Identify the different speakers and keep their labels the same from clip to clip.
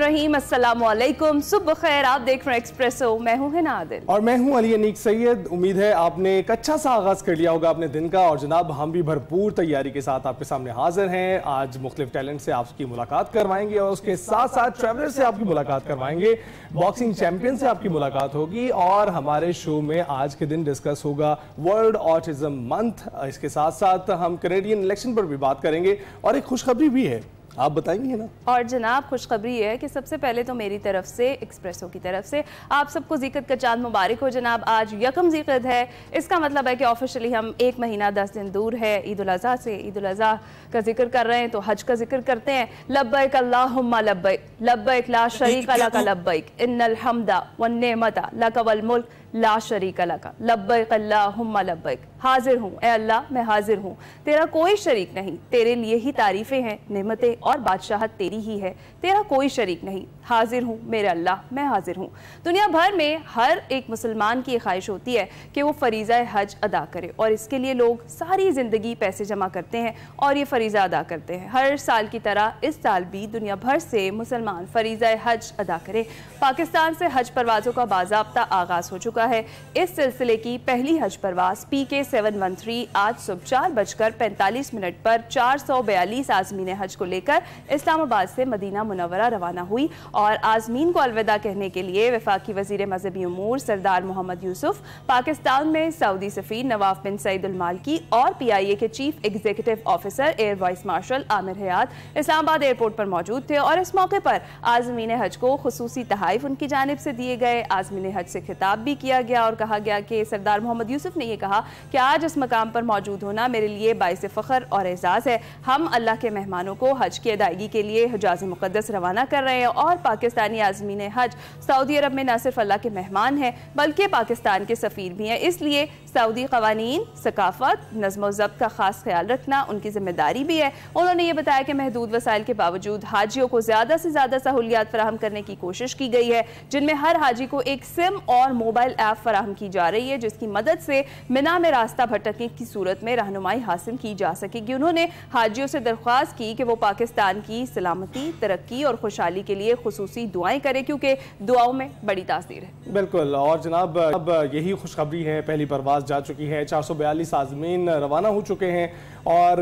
Speaker 1: रहीम। अस्सलाम वालेकुम, सुबह खैर। आप देख रहे हैं एक्सप्रेसो। मैं हूं हिना आदिल
Speaker 2: और मैं हूं अली अनीक सैयद। उम्मीद है आपने एक अच्छा सा आगाज कर लिया होगा अपने दिन का। और जनाब हम भी भरपूर तैयारी के साथ आपके सामने हाजिर हैं। आज मुख्तलिफ टैलेंट से आपकी मुलाकात करवाएंगे और उसके साथ साथ ट्रैवलर से आपकी मुलाकात करवाएंगे, बॉक्सिंग चैंपियन से आपकी मुलाकात होगी। और हमारे शो में आज के दिन डिस्कस होगा वर्ल्ड ऑटिज्म मंथ। इसके साथ साथ हम कैनेडियन इलेक्शन पर भी बात करेंगे और एक खुशखबरी भी है, आप बताएंगे ना। और
Speaker 1: जनाब खुशखबरी है कि सबसे पहले तो मेरी तरफ से, एक्सप्रेसो की तरफ से आप सबको ज़िक़त का चांद मुबारक हो जनाब। आज यकम ज़िक़त है, इसका मतलब है कि ऑफिशियली हम 1 महीना 10 दिन दूर है ईद उल अज़हा से। ईद उल अज़हा का जिक्र कर रहे हैं तो हज का जिक्र करते हैं। लब्बैक अल्लाहुम्मा लब्बैक, लब्बैक ला शरीका लका लब्बैक, इन्नल हम्दा वन नेमता लका वल मुल्क ला शरीका लका, लब्बैक अल्लाहुम्मा लब्बैक। हाजिर हूँ ए अल्लाह, मैं हाजिर हूँ, तेरा कोई शरीक नहीं, तेरे लिए ही तारीफ़ें हैं, नेमतें और बादशाहत तेरी ही है, तेरा कोई शरीक नहीं। हाजिर हूँ मेरे अल्लाह, मैं हाजिर हूँ। दुनिया भर में हर एक मुसलमान की ख्वाहिश होती है कि वो फ़रीज़ा हज अदा करे और इसके लिए लोग सारी ज़िंदगी पैसे जमा करते हैं और ये फ़रीज़ा अदा करते हैं। हर साल की तरह इस साल भी दुनिया भर से मुसलमान फ़रीज़ा हज अदा करें। पाकिस्तान से हज परवाज़ों का बाज़ाब्ता आगाज़ हो चुका है। इस सिलसिले की पहली हज परवाज़ PK 713 आज सुबह 4:45 पर 442 आज़मीन हज को लेकर इस्लामाबाद से मदीना मुनव्वरा रवाना हुई। और आज़मीन को अलविदा कहने के लिए वफाकी वज़ीर मज़हबी उमूर सरदार मोहम्मद यूसुफ, पाकिस्तान में सऊदी सफ़ीर नवाफ बिन सईद अल मालकी और PIA के chief executive officer air vice marshal Amir Hayat Islamabad airport पर मौजूद थे। और इस मौके पर आज़मीन हज को खुसूसी तहाइफ उनकी जानिब से दिए गए। आज़मीन हज से खिताब भी किया गया और कहा गया कि सरदार मोहम्मद यूसुफ ने यह कहा कि आज इस मकाम पर मौजूद होना मेरे लिए बाइस फ़ख्र और एजाज़ है। हम अल्लाह के मेहमानों को हज की अदायगी के लिए हिजाज़ मुक़द्दस रवाना कर रहे हैं और पाकिस्तानी आज़मीन हज सऊदी अरब में न सिर्फ अल्लाह के मेहमान हैं बल्कि पाकिस्तान के सफ़ीर भी हैं। इसलिए सऊदी क़वानीन, सकाफ़त, नज़्म व ज़ब्त का ख़ास ख्याल रखना उनकी ज़िम्मेदारी भी है। उन्होंने ये बताया कि महदूद वसाइल के बावजूद हाजियों को ज़्यादा से ज़्यादा सहूलियात फराहम करने की कोशिश की गई है, जिनमें हर हाजी को एक सिम और मोबाइल ऐप फराहम की जा रही है, जिसकी मदद से मिना में रास्ता भटकने की सूरत में रहनुमाई हासिल की जा सकेगी। उन्होंने हाजियों से दरख्वास्त की कि वो पाकिस्तान की सलामती, तरक्की और खुशहाली के लिए खुसूसी दुआएं करें, क्योंकि दुआओं में बड़ी तासीर है।
Speaker 2: बिल्कुल। और जनाब अब यही खुशखबरी है, पहली परवाज़ जा चुकी है, 442 आज़मीन रवाना हो चुके हैं। और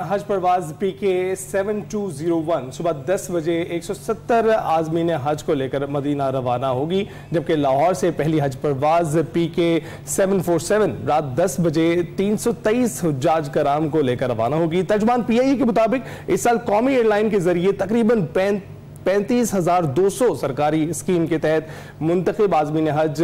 Speaker 2: हज परवाज़ PK 7201 सुबह 10 बजे 170 आज़मीन हज को लेकर मदीना रवाना होगी, जबकि लाहौर से पहली हज परवाज़ PK 747 रात 10 बजे 323 हुज्जाज कराम को लेकर रवाना होगी। तर्जुमान PIA के मुताबिक इस साल कौमी एयरलाइन के जरिए तकरीबन 35,200 सरकारी स्कीम के तहत मुंतखब आज़मीन हज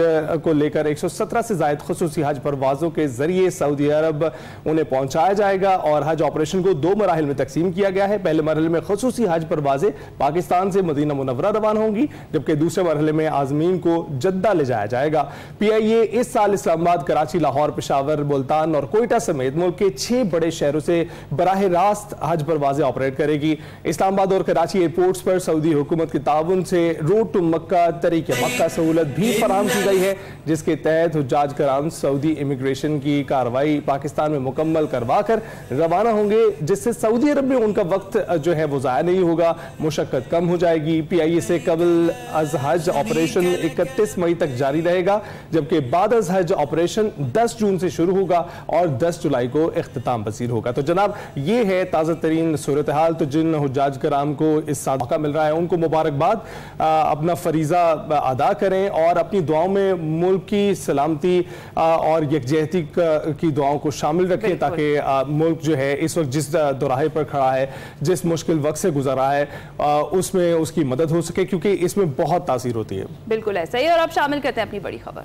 Speaker 2: को लेकर 117 से ज़ायद खुसूसी हज परवाज़ों के जरिए सऊदी अरब उन्हें पहुंचाया जाएगा। और हज ऑपरेशन को 2 मराहिल में तकसीम किया गया है। पहले मरहले में खुसूसी हज परवाज़ें पाकिस्तान से मदीना मुनव्वरा रवाना होंगी, जबकि दूसरे मरहले में आज़मीन को जद्दा ले जाया जाएगा। PIA इस साल इस्लामाबाद, कराची, लाहौर, पेशावर, मुल्तान और कोयटा समेत मुल्क के 6 बड़े शहरों से बराह रास्त हज परवाज़ें ऑपरेट करेगी। इस्लामाबाद और कराची एयरपोर्ट्स पर सऊदी हुकूमत के ताउन से रोड टू मक्का, तरीके मक्का सहूलत भी फराहम की गई है, जिसके तहत हुज्जाज कराम सऊदी इमिग्रेशन की कार्रवाई पाकिस्तान में मुकम्मल करवा कर रवाना होंगे, जिससे सऊदी अरब में उनका वक्त जो है वो ज़ाया नहीं होगा, मुशक्कत कम हो जाएगी। PIA से कबल अज हज ऑपरेशन 31 मई तक जारी रहेगा, जबकि बाद अज हज ऑपरेशन 10 जून से शुरू होगा और 10 जुलाई को इख्तिताम पसीर होगा। तो जनाब ये है ताज़ा तरीन सूरत हाल। तो जिन हुज्जाज कराम को इस साल मौका मिल रहा है उनको मुबारकबाद, अपना फरीज़ा अदा करें और अपनी दुआओं में मुल्क की सलामती और यकजहती की दुआओं को शामिल रखें, ताकि मुल्क जो है इस वक्त जिस दोराहे पर खड़ा है, जिस मुश्किल वक्त से गुजर रहा है, उसमें उसकी मदद हो सके, क्योंकि इसमें बहुत तासीर होती है।
Speaker 1: बिल्कुल ऐसा ही। और अब शामिल करते हैं अपनी बड़ी खबर।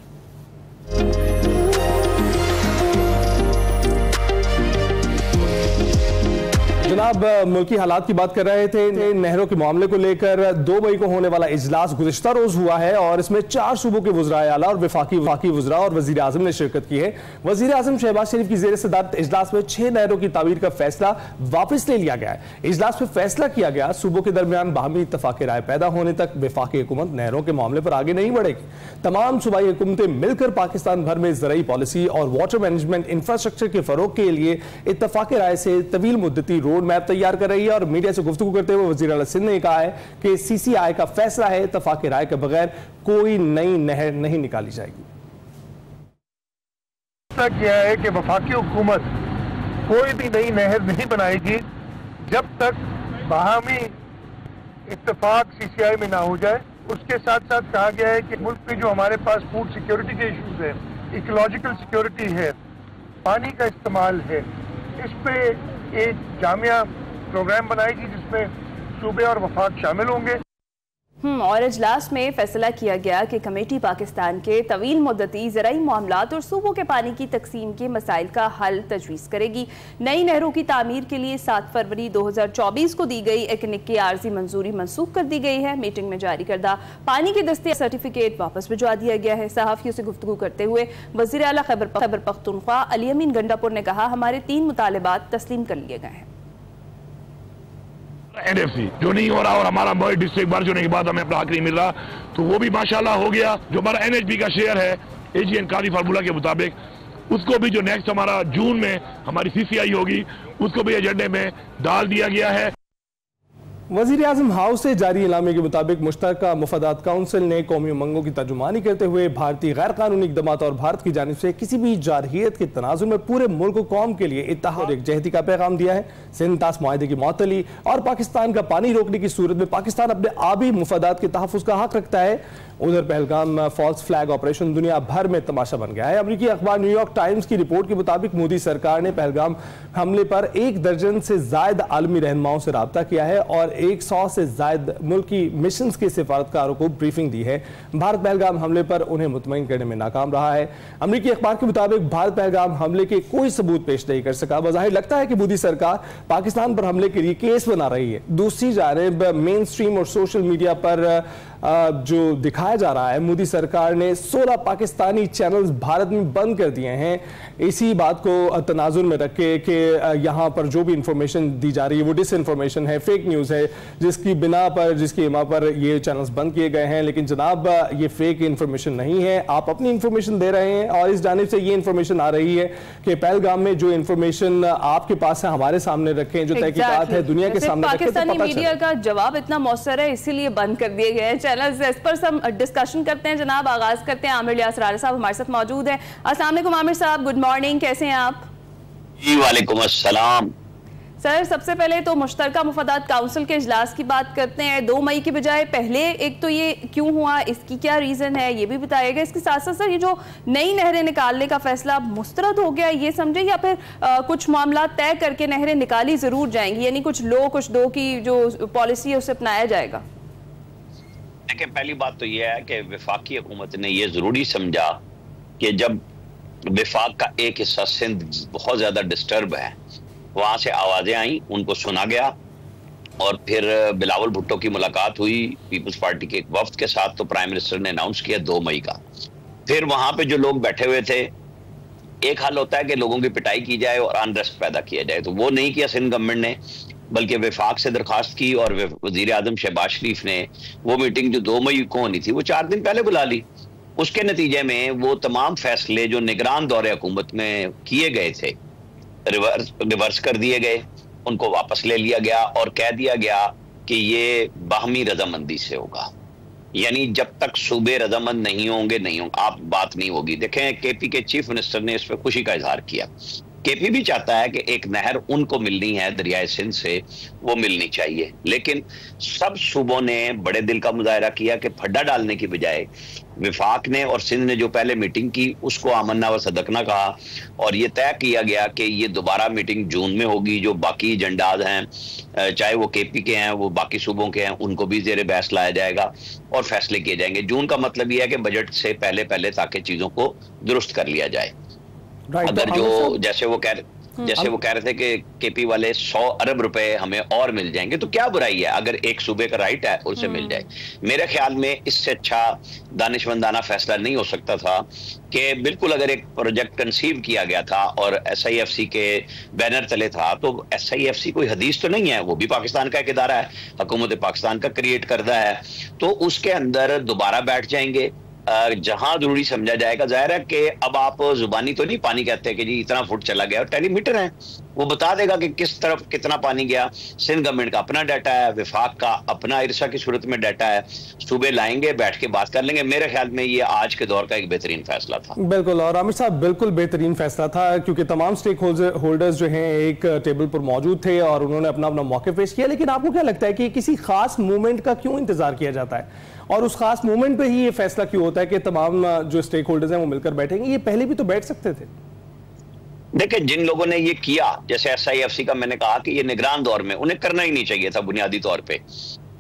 Speaker 2: जनाब मुल्की हालात की बात कर रहे थे। नहरों के मामले को लेकर 2 मई को होने वाला इजलास गुज़िश्ता रोज हुआ है और इसमें 4 सूबों के वज़राए आला और वफाकी वज़रा और वज़ीर आज़म ने शिरकत की है। वज़ीर आज़म शहबाज शरीफ की ज़ेर सदारत इजलास में 6 नहरों की तामीर का फैसला वापस ले लिया गया है। इजलास में फैसला किया गया सूबों के दरमियान बाहमी इत्तफाक राय पैदा होने तक वफाकी हुकूमत नहरों के मामले पर आगे नहीं बढ़ेगी। तमाम सूबाई हुकूमतें मिलकर पाकिस्तान भर में ज़राई पॉलिसी और वाटर मैनेजमेंट इंफ्रास्ट्रक्चर के फरोग के लिए इत्तफाक राय से तवील मुद्दती रोड रोड मैप तैयार कर रही है और मीडिया से गुफ्तगू करते हुए वज़ीर आला सिंध ने कहा है कि CCI का फैसला है, इत्तफाक़ राय के बगैर कोई नई नहर नहीं निकाली जाएगी।
Speaker 3: किया है कि वफाकी हुकूमत कोई भी नई नहर नहीं बनाएगी जब तक बाहमी इत्तेफाक CCI में ना हो जाए। उसके साथ साथ कहा गया है कि मुल्क में जो हमारे पास फूड सिक्योरिटी के इश्यूज है, इकोलॉजिकल सिक्योरिटी है, पानी का इस्तेमाल है, इस पे एक जामिया प्रोग्राम बनाएगी जिसमें सूबे और वफाक शामिल होंगे।
Speaker 1: और इजलास में फैसला किया गया कि कमेटी पाकिस्तान के तवील मुद्दती ज़राई मामलात और सूबों के पानी की तकसीम के मसाइल का हल तजवीज़ करेगी। नई नहरों की तामीर के लिए 7 फरवरी 2024 को दी गई इकनिक की आर्जी मंजूरी मनसूख कर दी गई है। मीटिंग में जारी करदा पानी की दस्ती सर्टिफिकेट वापस भिजवा दिया गया है। सहाफ़ियों से गुफ्तगू करते हुए वज़ीर आला खैबर पख्तूनख्वा अली अमीन गंडापुर ने कहा, हमारे 3 मुतालिबात तस्लीम कर लिए गए हैं।
Speaker 4: NFC जो नहीं हो रहा और हमारा बॉय डिस्ट्रिक्ट बार होने के बाद हमें अपना हक नहीं मिल रहा, तो वो भी माशाल्लाह हो गया। जो हमारा NHB का शेयर है AGN कादी फार्मूला के मुताबिक, उसको भी जो नेक्स्ट हमारा जून में हमारी CCI होगी उसको भी एजेंडे में डाल दिया गया है।
Speaker 2: वज़ीर आज़म हाउस से जारी इलामे के मुताबिक मुश्तरका मुफादात काउंसिल ने कौमी उमंगों की तर्जुमानी करते हुए भारतीय गैर कानूनी इक़दामात और भारत की जानिब से किसी भी जारहियत के तनाजुर में पूरे मुल्क कौम के लिए इत्तेहाद और एकजहती का पैगाम दिया है। सिंध तास मुआहदे की मुअत्तली और पाकिस्तान का पानी रोकने की सूरत में पाकिस्तान अपने आबी मुफादात के तहफ़्फ़ुज़ का हक रखता है। उधर पहलगाम फॉल्स फ्लैग ऑपरेशन दुनिया भर में तमाशा बन गया है। अमेरिकी अखबार न्यूयॉर्क टाइम्स की रिपोर्ट के मुताबिक मोदी सरकार ने पहलगाम हमले पर 1 दर्जन से जायद आलमी रहनुमाओं से रब्ता किया है और 100 से जायद मुल्की मिशन के सिफारतकारों को ब्रीफिंग दी है। भारत पहलगाम हमले पर उन्हें मुतमईन करने में नाकाम रहा है। अमेरिकी अखबार के मुताबिक भारत पहलगाम हमले के कोई सबूत पेश नहीं कर सका। बज़ाहिर लगता है कि मोदी सरकार पाकिस्तान पर हमले के लिए केस बना रही है। दूसरी जानिब मेन स्ट्रीम और सोशल मीडिया पर जो दिखाया जा रहा है, मोदी सरकार ने 16 पाकिस्तानी चैनल्स भारत में बंद कर दिए हैं। इसी बात को तनाजुर में रख के कि यहाँ पर जो भी इंफॉर्मेशन दी जा रही है वो डिसइंफॉर्मेशन है, फेक न्यूज़ है, जिसकी बिना पर जिसकी इमा पर ये चैनल्स बंद किए गए हैं। लेकिन जनाब ये फेक इंफॉर्मेशन नहीं है, आप अपनी इंफॉर्मेशन दे रहे हैं और इस जानिब से ये इंफॉर्मेशन आ रही है कि पहलगाम में जो इंफॉर्मेशन आपके पास है हमारे सामने रखें, जो तहकीकात है दुनिया के सामने रखें।
Speaker 1: पाकिस्तानी मीडिया का जवाब इतना मौसर है इसीलिए बंद कर दिए गए हैं। इस पर हम डिस्कशन करते हैं। जनाब आगाज करते हैं, आमिर लियासरार साहब हमारे साथ मौजूद हैं। अस्सलाम वालेकुम आमिर साहब, गुड मॉर्निंग, कैसे हैं आप?
Speaker 5: जी वालेकुम अस्सलाम।
Speaker 1: सर सबसे पहले तो मुश्तरका मुफादात काउंसिल के इजलास की बात करते हैं। 2 मई की बजाय पहले, एक तो ये क्यों हुआ, इसकी क्या रीजन है ये भी बताइएगा। इसके साथ साथ सर ये जो नई नहरें निकालने का फैसला मुस्तरद हो गया ये समझे, या फिर कुछ मामला तय करके नहरें निकाली जरूर जाएंगी, यानी कुछ लो कुछ दो की जो पॉलिसी है उसे अपनाया जाएगा?
Speaker 5: देखिए, पहली बात तो यह है कि वफाकी हुकूमत ने यह जरूरी समझा कि जब वफाक का एक हिस्सा सिंध बहुत ज्यादा डिस्टर्ब है, वहां से आवाजें आई, उनको सुना गया और फिर बिलावल भुट्टो की मुलाकात हुई पीपल्स पार्टी के एक वफ्द के साथ, तो प्राइम मिनिस्टर ने अनाउंस किया 2 मई का। फिर वहां पे जो लोग बैठे हुए थे, एक हाल होता है कि लोगों की पिटाई की जाए और अनरेस्ट पैदा किया जाए, तो वो नहीं किया सिंध गवर्नमेंट ने, बल्कि वफाक से दरखास्त की और वजीर आजम शहबाज शरीफ ने वो मीटिंग जो 2 मई को होनी थी वो 4 दिन पहले बुला ली। उसके नतीजे में वो तमाम फैसले जो निगरान दौरे हुकूमत में किए गए थे रिवर्स कर दिए गए, उनको वापस ले लिया गया और कह दिया गया कि ये बाहमी रजामंदी से होगा, यानी जब तक सूबे रजामंद नहीं होंगे आप बात नहीं होगी। देखें, केपी के चीफ मिनिस्टर ने इस पर खुशी का इजहार किया। केपी भी चाहता है कि एक नहर उनको मिलनी है दरियाए सिंध से, वो मिलनी चाहिए, लेकिन सब सूबों ने बड़े दिल का मुजाहरा किया कि फड्डा डालने की बजाय विफाक ने और सिंध ने जो पहले मीटिंग की उसको आमन्ना व सदकना कहा और ये तय किया गया कि ये दोबारा मीटिंग जून में होगी। जो बाकी एजेंडाज हैं, चाहे वो केपी के हैं, वो बाकी सूबों के हैं, उनको भी जेर बहस लाया जाएगा और फैसले किए जाएंगे। जून का मतलब यह है कि बजट से पहले पहले ताकि चीजों को दुरुस्त कर लिया जाए। अगर जो जैसे वो कह रहे थे कि केपी वाले 100 अरब रुपए हमें और मिल जाएंगे, तो क्या बुराई है अगर एक सूबे का राइट है उसे मिल जाए। मेरे ख्याल में इससे अच्छा दानिशमंदाना फैसला नहीं हो सकता था कि बिल्कुल अगर एक प्रोजेक्ट कंसीव किया गया था और SIFC के बैनर तले था, तो SIFC कोई हदीस तो नहीं है, वो भी पाकिस्तान का एक इदारा है, हुकूमत पाकिस्तान का क्रिएट करता है, तो उसके अंदर दोबारा बैठ जाएंगे जहां जरूरी समझा जाएगा। जाहिर है कि अब आप जुबानी तो नहीं पानी कहते कि जी इतना फुट चला गया, और टेलीमीटर है, वो बता देगा कि किस तरफ कितना पानी गया। सिंध गवर्नमेंट का अपना डाटा है, विफाक का अपना इरसा की सूरत में डाटा है। सुबह लाएंगे, बैठ के बात कर लेंगे। मेरे ख्याल में ये आज के दौर का एक बेहतरीन फैसला था।
Speaker 2: बिल्कुल, और आमिर साहब बिल्कुल बेहतरीन फैसला था, क्योंकि तमाम स्टेक होल्डर्स जो हैं एक टेबल पर मौजूद थे और उन्होंने अपना अपना मौके पेश किया। लेकिन आपको क्या लगता है कि किसी खास मूवमेंट का क्यों इंतजार किया जाता है, और उस खास मूवमेंट पे ही ये फैसला क्यों होता है कि तमाम जो स्टेक होल्डर्स हैं वो मिलकर बैठेंगे? ये पहले भी तो बैठ सकते थे।
Speaker 5: देखिए, जिन लोगों ने ये किया, जैसे SIFC का मैंने कहा कि ये निगरान दौर में उन्हें करना ही नहीं चाहिए था बुनियादी तौर पे,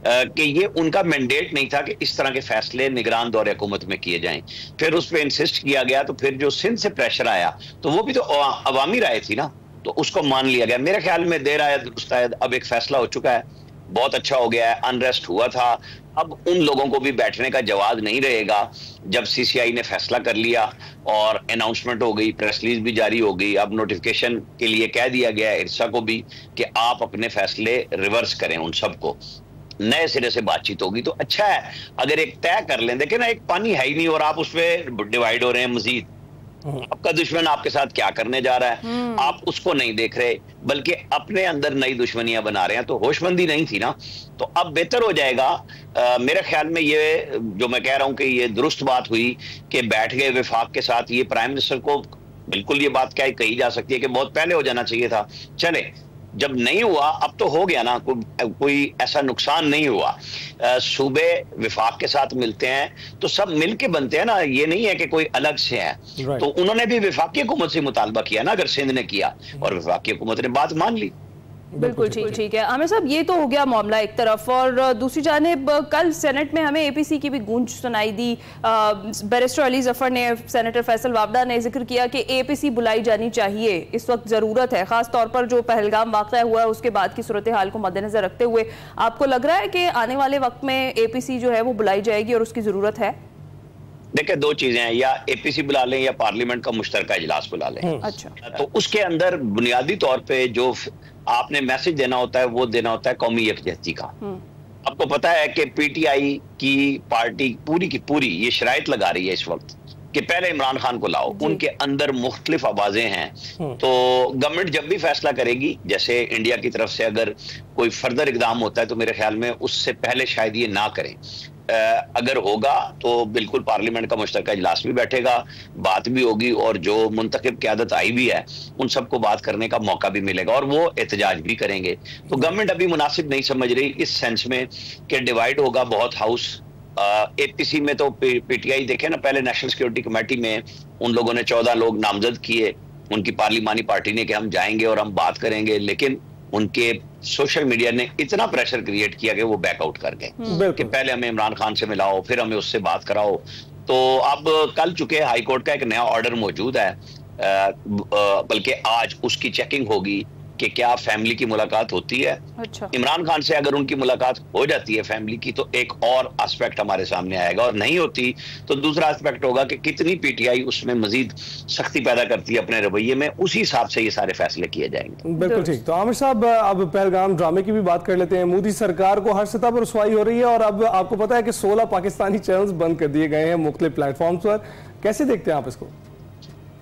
Speaker 5: कि ये उनका मैंडेट नहीं था कि इस तरह के फैसले निगरान दौर हुकूमत में किए जाएं। फिर उस पर इंसिस्ट किया गया, तो फिर जो सिंध से प्रेशर आया तो वो भी तो अवामी राय थी ना, तो उसको मान लिया गया। मेरे ख्याल में देर आयत दुरुस्त आयत, अब एक फैसला हो चुका है, बहुत अच्छा हो गया है। अनरेस्ट हुआ था, अब उन लोगों को भी बैठने का जवाब नहीं रहेगा। जब CCI ने फैसला कर लिया और अनाउंसमेंट हो गई, प्रेस रिलीज भी जारी हो गई, अब नोटिफिकेशन के लिए कह दिया गया है इरसा को भी कि आप अपने फैसले रिवर्स करें। उन सबको नए सिरे से बातचीत होगी तो अच्छा है। अगर एक तय कर लें, देखिए ना, एक पानी है ही नहीं और आप उस पर डिवाइड हो रहे हैं मजीद। आपका दुश्मन आपके साथ क्या करने जा रहा है, आप उसको नहीं देख रहे, बल्कि अपने अंदर नई दुश्मनियां बना रहे हैं। तो होशमंदी नहीं थी ना, तो अब बेहतर हो जाएगा। मेरे ख्याल में ये जो मैं कह रहा हूं कि ये दुरुस्त बात हुई कि बैठ गए विफाक के साथ। ये प्राइम मिनिस्टर को बिल्कुल ये बात क्या कही जा सकती है कि बहुत पहले हो जाना चाहिए था। चले, जब नहीं हुआ अब तो हो गया ना, कोई ऐसा नुकसान नहीं हुआ। सूबे विफाक के साथ मिलते हैं तो सब मिल के बनते हैं ना, ये नहीं है कि कोई अलग से है। तो उन्होंने भी विफाकी हुकूमत से मुतालबा किया ना, अगर सिंध ने किया, और विफाकी हुकूमत ने बात मान ली।
Speaker 1: बिल्कुल ठीक है। आमिर साहब, ये तो हो गया मामला एक तरफ, और दूसरी जानिब कल सेनेट में हमें APC की भी गूंज सुनाई दी। बैरिस्टर अली जफर ने, सेनेटर फैसल वावड़ा ने जिक्र किया कि APC बुलाई जानी चाहिए, इस वक्त ज़रूरत है, खास तौर पर जो पहलगाम वाक़या हुआ है उसके बाद की सूरत हाल को मद्देनजर रखते हुए। आपको लग रहा है कि आने वाले वक्त में APC जो है वो बुलाई जाएगी और उसकी ज़रूरत है?
Speaker 5: देखिए, दो चीजें हैं, या APC बुला लें या पार्लियामेंट का मुश्तरका इजलास बुला लें।
Speaker 1: अच्छा,
Speaker 5: तो उसके अंदर बुनियादी तौर पे जो आपने मैसेज देना होता है वो देना होता है कौमी यकजहती का। आपको पता है कि PTI की पार्टी पूरी की पूरी ये शराइत लगा रही है इस वक्त कि पहले इमरान खान को लाओ, उनके अंदर मुख्तलिफ आवाजें हैं। तो गवर्नमेंट जब भी फैसला करेगी, जैसे इंडिया की तरफ से अगर कोई फर्दर इकदाम होता है तो मेरे ख्याल में उससे पहले शायद ये ना करें। अगर होगा तो बिल्कुल पार्लियामेंट का मुश्तरका इजलास भी बैठेगा, बात भी होगी, और जो मुंतखब क़यादत आई भी है उन सबको बात करने का मौका भी मिलेगा और वो एहतजाज भी करेंगे। तो गवर्नमेंट अभी मुनासिब नहीं समझ रही इस सेंस में कि डिवाइड होगा बहुत हाउस। APC में तो PTI देखे ना, पहले नेशनल सिक्योरिटी कमेटी में उन लोगों ने 14 लोग नामजद किए, उनकी पार्लिमानी पार्टी ने कि हम जाएंगे और हम बात करेंगे, लेकिन उनके सोशल मीडिया ने इतना प्रेशर क्रिएट किया कि वो बैकआउट कर गए कि पहले हमें इमरान खान से मिलाओ, फिर हमें उससे बात कराओ। तो अब कल चुके हाई कोर्ट का एक नया ऑर्डर मौजूद है, बल्कि आज उसकी चेकिंग होगी कि क्या फैमिली की मुलाकात होती है।
Speaker 1: अच्छा।
Speaker 5: इमरान खान से अगर उनकी मुलाकात हो जाती है फैमिली की तो एक और एस्पेक्ट हमारे सामने आएगा, और नहीं होती तो दूसरा एस्पेक्ट होगा कि कितनी PTI उसमें मजीद सख्ती पैदा करती है अपने रवैये में, उसी हिसाब से ये सारे फैसले किए जाएंगे।
Speaker 2: बिल्कुल ठीक। तो आमिर साहब, अब पहलगाम ड्रामे की भी बात कर लेते हैं। मोदी सरकार को हर सतह पर रुसवाई हो रही है और अब आपको पता है कि 16 पाकिस्तानी चैनल्स बंद कर दिए गए हैं मुख्तलिफ प्लेटफॉर्म्स पर। कैसे देखते हैं आप इसको?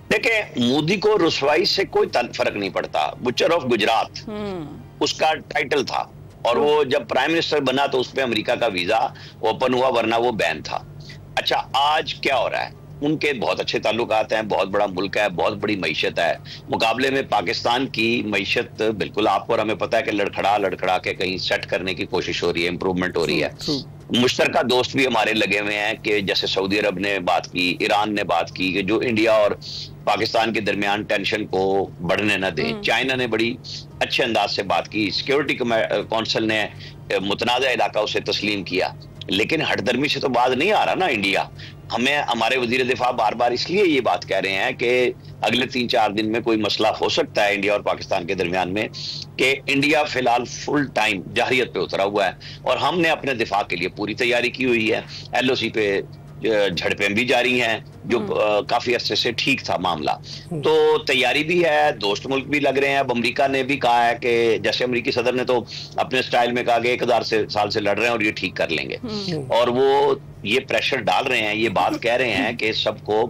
Speaker 5: देखिए, मोदी को रुसवाई से कोई फर्क नहीं पड़ता। बुचर ऑफ गुजरात उसका टाइटल था, और वो जब प्राइम मिनिस्टर बना तो उसमें अमेरिका का वीजा ओपन हुआ, वरना वो बैन था। अच्छा, आज क्या हो रहा है? उनके बहुत अच्छे ताल्लुकात हैं, बहुत बड़ा मुल्क है, बहुत बड़ी मईशत है। मुकाबले में पाकिस्तान की मईशत बिल्कुल आपको और हमें पता है कि लड़खड़ा के कहीं सेट करने की कोशिश हो रही है, इंप्रूवमेंट हो रही है। मुश्तरका दोस्त भी हमारे लगे हुए हैं कि जैसे सऊदी अरब ने बात की, ईरान ने बात की कि जो इंडिया और पाकिस्तान के दरमियान टेंशन को बढ़ने न दें। चाइना ने बड़ी अच्छे अंदाज से बात की, सिक्योरिटी काउंसिल ने मुतनाज़ा इलाका उसे तस्लीम किया, लेकिन हटदर्मी से तो बात नहीं आ रहा ना इंडिया। हमें हमारे वजीर दिफा बार बार इसलिए ये बात कह रहे हैं कि अगले 3-4 दिन में कोई मसला हो सकता है इंडिया और पाकिस्तान के दरमियान में, कि इंडिया फिलहाल फुल टाइम जाहिरियत पे उतरा हुआ है और हमने अपने दिफा के लिए पूरी तैयारी की हुई है। LOC पे झड़पें भी जारी हैं, जो काफी अरसे से ठीक था मामला। तो तैयारी भी है, दोस्त मुल्क भी लग रहे हैं। अब अमेरिका ने भी कहा है कि जैसे अमेरिकी सदर ने तो अपने स्टाइल में कहा कि 1000 साल से लड़ रहे हैं और ये ठीक कर लेंगे, और वो ये प्रेशर डाल रहे हैं, ये बात कह रहे हैं कि सबको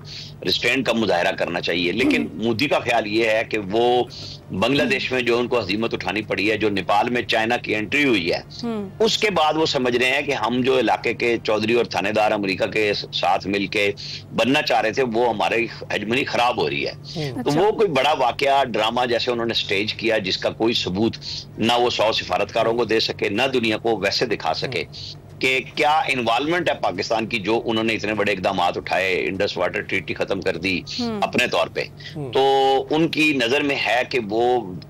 Speaker 5: रिस्ट्रेंट का मुजाहरा करना चाहिए। लेकिन मोदी का ख्याल ये है कि वो बांग्लादेश में जो उनको हजीमत उठानी पड़ी है, जो नेपाल में चाइना की एंट्री हुई है, उसके बाद वो समझ रहे हैं कि हम जो इलाके के चौधरी और थानेदार अमेरिका के साथ मिलके बनना चाह रहे थे, वो हमारी हेजमनी खराब हो रही है। तो वो कोई बड़ा वाकया ड्रामा जैसे उन्होंने स्टेज किया जिसका कोई सबूत ना वो 100 सिफारतकारों को दे सके, ना दुनिया को वैसे दिखा सके कि क्या इन्वॉल्वमेंट है पाकिस्तान की, जो उन्होंने इतने बड़े इकदाम उठाए, इंडस वाटर ट्रीटी खत्म कर दी अपने तौर पे, तो उनकी नजर में है कि वो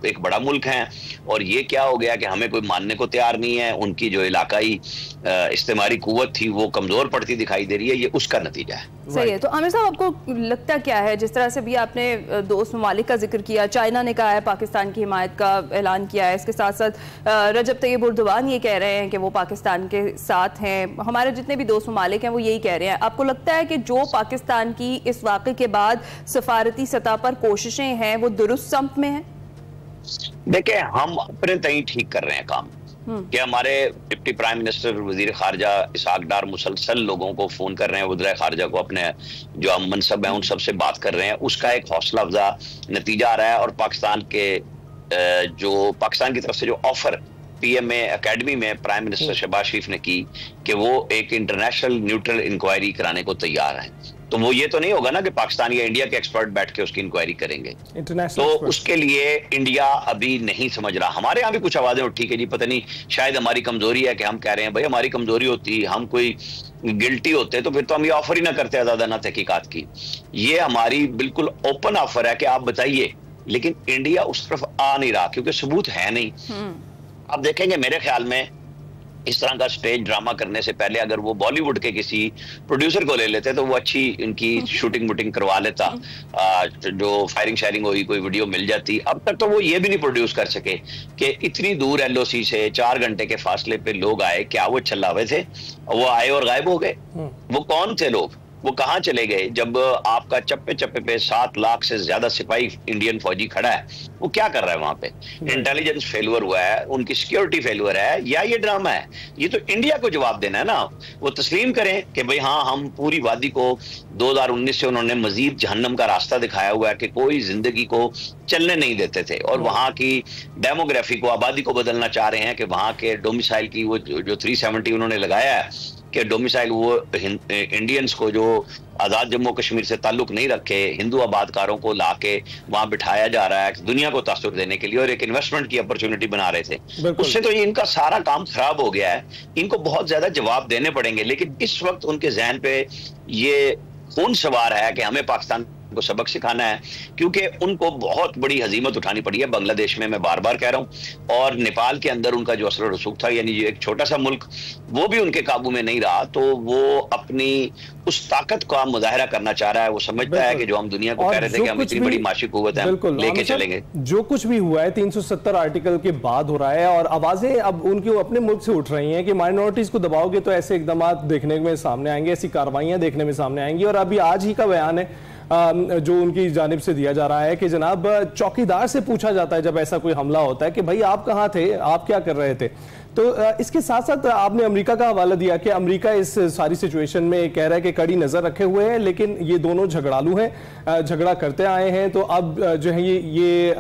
Speaker 5: एक बड़ा मुल्क है। और ये क्या हो गया कि हमें कोई मानने को तैयार नहीं है, उनकी जो इलाकाई इस्तेमारी कुव्वत थी वो कमजोर पड़ती दिखाई दे रही है, ये उसका नतीजा है।
Speaker 1: सही है। तो आमिर साहब, आपको लगता क्या है, जिस तरह से भी आपने दोस्त ममालिक का जिक्र किया, चाइना ने कहा है पाकिस्तान की हिमायत का ऐलान किया है, इसके साथ साथ रजब तैयब एर्दोगान ये कह रहे हैं कि वो पाकिस्तान के साथ हैं, हमारे जितने भी दोस्त ममालिक हैं वो यही कह रहे हैं। आपको लगता है कि जो पाकिस्तान की इस वाक़े के बाद सफारती सतह पर कोशिशें हैं वो दुरुस्त सम्त में हैं?
Speaker 5: देखिए, हम अपने तय ठीक कर रहे हैं काम कि हमारे डिप्टी प्राइम मिनिस्टर वजीर खारजा इसहाक डार मुसलसल लोगों को फोन कर रहे हैं, वज़ीर खारजा को अपने जो हम मनसब हैं उन सबसे बात कर रहे हैं, उसका एक हौसला अफजा नतीजा आ रहा है। और पाकिस्तान की तरफ से जो ऑफर PMA एकेडमी में प्राइम मिनिस्टर शहबाज शरीफ ने की कि वो एक इंटरनेशनल न्यूट्रल इंक्वायरी कराने को तैयार है, तो वो ये तो नहीं होगा ना कि पाकिस्तान या इंडिया के एक्सपर्ट बैठ के उसकी इंक्वायरी करेंगे, तो उसके लिए इंडिया अभी नहीं समझ रहा। हमारे यहाँ भी कुछ आवाजें उठी कि जी पता नहीं शायद हमारी कमजोरी है, कि हम कह रहे हैं भाई हमारी कमजोरी होती, हम कोई गिल्टी होते तो फिर तो हम ये ऑफर ही ना करते ज्यादा ना तहकीकात की। ये हमारी बिल्कुल ओपन ऑफर है कि आप बताइए, लेकिन इंडिया उस तरफ आ नहीं रहा क्योंकि सबूत है नहीं। आप देखेंगे मेरे ख्याल में इस तरह का स्टेज ड्रामा करने से पहले अगर वो बॉलीवुड के किसी प्रोड्यूसर को ले लेते तो वो अच्छी इनकी शूटिंग वूटिंग करवा लेता, जो फायरिंग शायरिंग हुई कोई वीडियो मिल जाती। अब तक तो वो ये भी नहीं प्रोड्यूस कर सके कि इतनी दूर LOC से 4 घंटे के फासले पे लोग आए, क्या वो चलावे थे, वो आए और गायब हो गए। वो कौन थे लोग, वो कहां चले गए जब आपका चप्पे चप्पे पे 7 लाख से ज्यादा सिपाही इंडियन फौजी खड़ा है? वो क्या कर रहा है वहां पे? इंटेलिजेंस फेलियर हुआ है, उनकी सिक्योरिटी फेलियर है, या ये ड्रामा है? ये तो इंडिया को जवाब देना है ना। वो तस्लीम करें कि भाई हाँ, हम पूरी वादी को 2019 से उन्होंने मजीद जहन्नम का रास्ता दिखाया हुआ है कि कोई जिंदगी को चलने नहीं देते थे, और वहां की डेमोग्राफी को, आबादी को बदलना चाह रहे हैं कि वहां के डोमिसाइल की वो जो 370 उन्होंने लगाया है कि डोमिसाइल वो इंडियंस को जो आजाद जम्मू कश्मीर से ताल्लुक नहीं रखे, हिंदू आबादकारों को लाके वहां बिठाया जा रहा है दुनिया को तासुर देने के लिए और एक इन्वेस्टमेंट की अपॉर्चुनिटी बना रहे थे। उससे तो ये इनका सारा काम खराब हो गया है। इनको बहुत ज्यादा जवाब देने पड़ेंगे, लेकिन इस वक्त उनके जहन पे ये खून सवार है कि हमें पाकिस्तान को सबक सिखाना है, क्योंकि उनको बहुत बड़ी हजीमत उठानी पड़ी है बांग्लादेश में, मैं बार बार कह रहा हूं, और नेपाल के अंदर उनका जो असर रसूख था, यानी जो एक छोटा सा मुल्क, वो भी उनके काबू में नहीं रहा। तो वो अपनी उस ताकत का मुजाहरा करना चाह रहा है। वो समझता है कि जो हम दुनिया को कह रहे थे कि हम इतनी बड़ी माशी कुव्वत है, लेके चलेंगे।
Speaker 2: जो कुछ भी हुआ है 370 आर्टिकल के बाद हो रहा है, और आवाजें अब उनकी अपने मुल्क से उठ रही हैं कि माइनॉरिटीज को दबाओगे तो ऐसे इकदाम देखने में सामने आएंगे, ऐसी कार्रवाइयां देखने में सामने आएंगी। और अभी आज ही का बयान है जो उनकी जानिब से दिया जा रहा है कि जनाब चौकीदार से पूछा जाता है जब ऐसा कोई हमला होता है कि भाई आप कहां थे, आप क्या कर रहे थे। तो इसके साथ साथ आपने अमेरिका का हवाला दिया कि अमेरिका इस सारी सिचुएशन में कह रहा है कि कड़ी नजर रखे हुए हैं, लेकिन ये दोनों झगड़ालू हैं, झगड़ा करते आए हैं, तो अब जो है ये